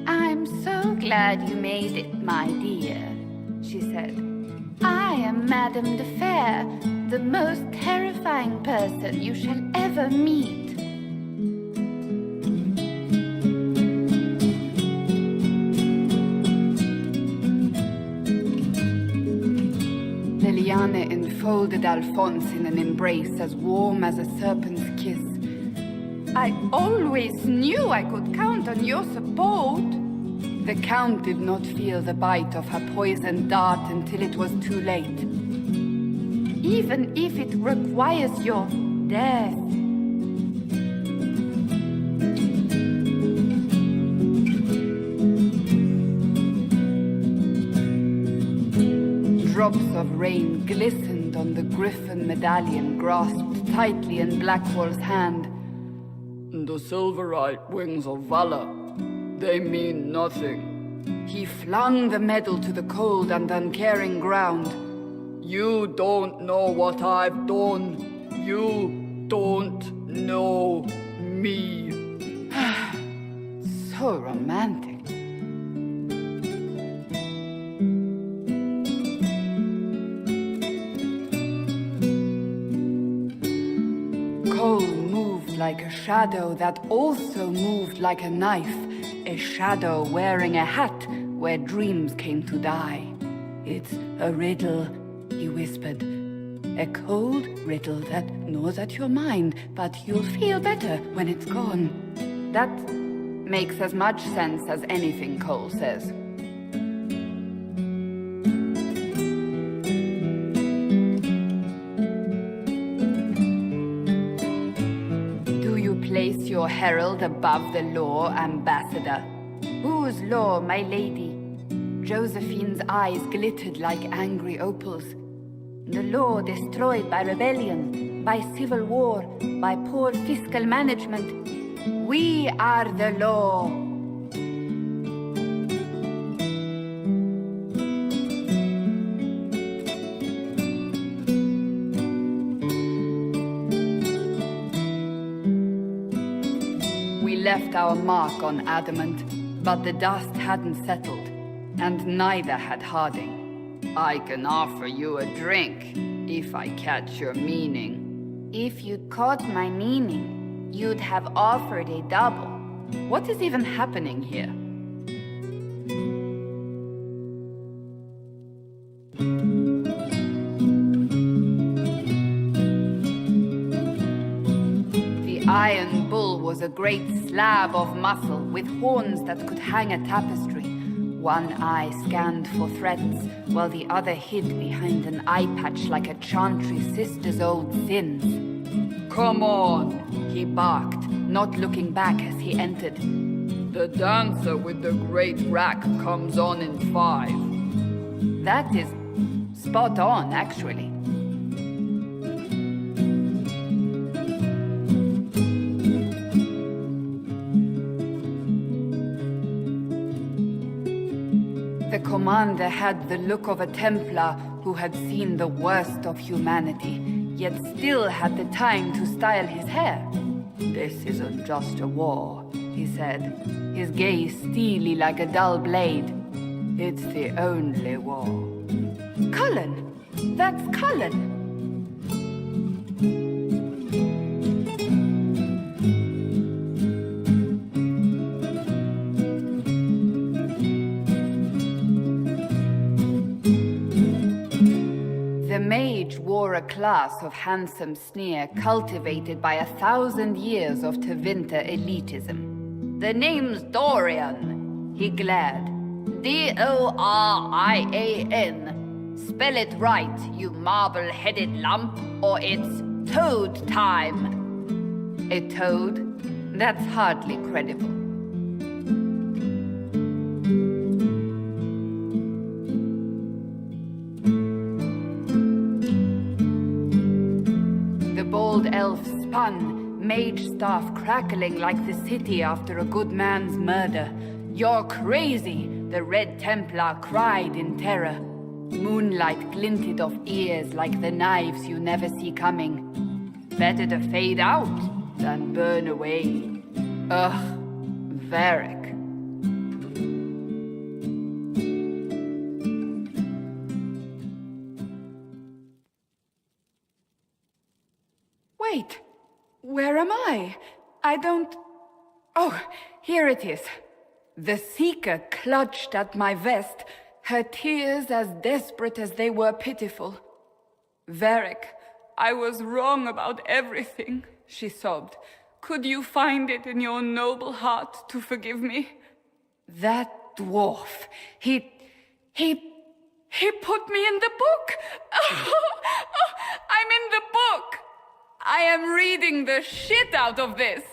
I'm so glad you made it, my dear, she said. I am Madame de Fair, the most terrifying person you shall ever meet. Liliane enfolded Alphonse in an embrace as warm as a serpent's kiss. I always knew I could count on your support. The Count did not feel the bite of her poisoned dart until it was too late. Even if it requires your death. Drops of rain glistened on the griffin medallion grasped tightly in Blackwall's hand. The silverite wings of valor, they mean nothing. He flung the medal to the cold and uncaring ground. You don't know what I've done. You don't know me. So romantic. Cole moved like a shadow that also moved like a knife. A shadow wearing a hat where dreams came to die. It's a riddle, he whispered. A cold riddle that gnaws at your mind, but you'll feel better when it's gone. That makes as much sense as anything Cole says. your herald above the law, Ambassador? Whose law, my lady? Josephine's eyes glittered like angry opals. The law destroyed by rebellion, by civil war, by poor fiscal management. We are the law. We left our mark on adamant, but the dust hadn't settled, and neither had Harding. I can offer you a drink, if I catch your meaning. If you'd caught my meaning, you'd have offered a double. What is even happening here? The Iron Bull was a great slab of muscle with horns that could hang a tapestry. One eye scanned for threats, while the other hid behind an eye patch like a chantry sister's old sins. Come on, he barked, not looking back as he entered. The dancer with the great rack comes on in 5. That is spot on, actually. The commander had the look of a Templar who had seen the worst of humanity, yet still had the time to style his hair. This isn't just a war, he said, his gaze steely like a dull blade. It's the only war. Cullen! That's Cullen! The mage wore a class of handsome sneer cultivated by 1,000 years of Tevinter elitism. The name's Dorian, he glared. D-O-R-I-A-N. Spell it right, you marble-headed lump, or it's toad time. A toad? That's hardly credible. The bold elf spun, mage staff crackling like the city after a good man's murder. You're crazy, the Red Templar cried in terror. Moonlight glinted off ears like the knives you never see coming. Better to fade out than burn away. Ugh, Varric. Wait, where am I? I don't... Oh, here it is. The Seeker clutched at my vest, her tears as desperate as they were pitiful. Varric, I was wrong about everything, she sobbed. Could you find it in your noble heart to forgive me? That dwarf, he put me in the book! I'm in the book! I am reading the shit out of this!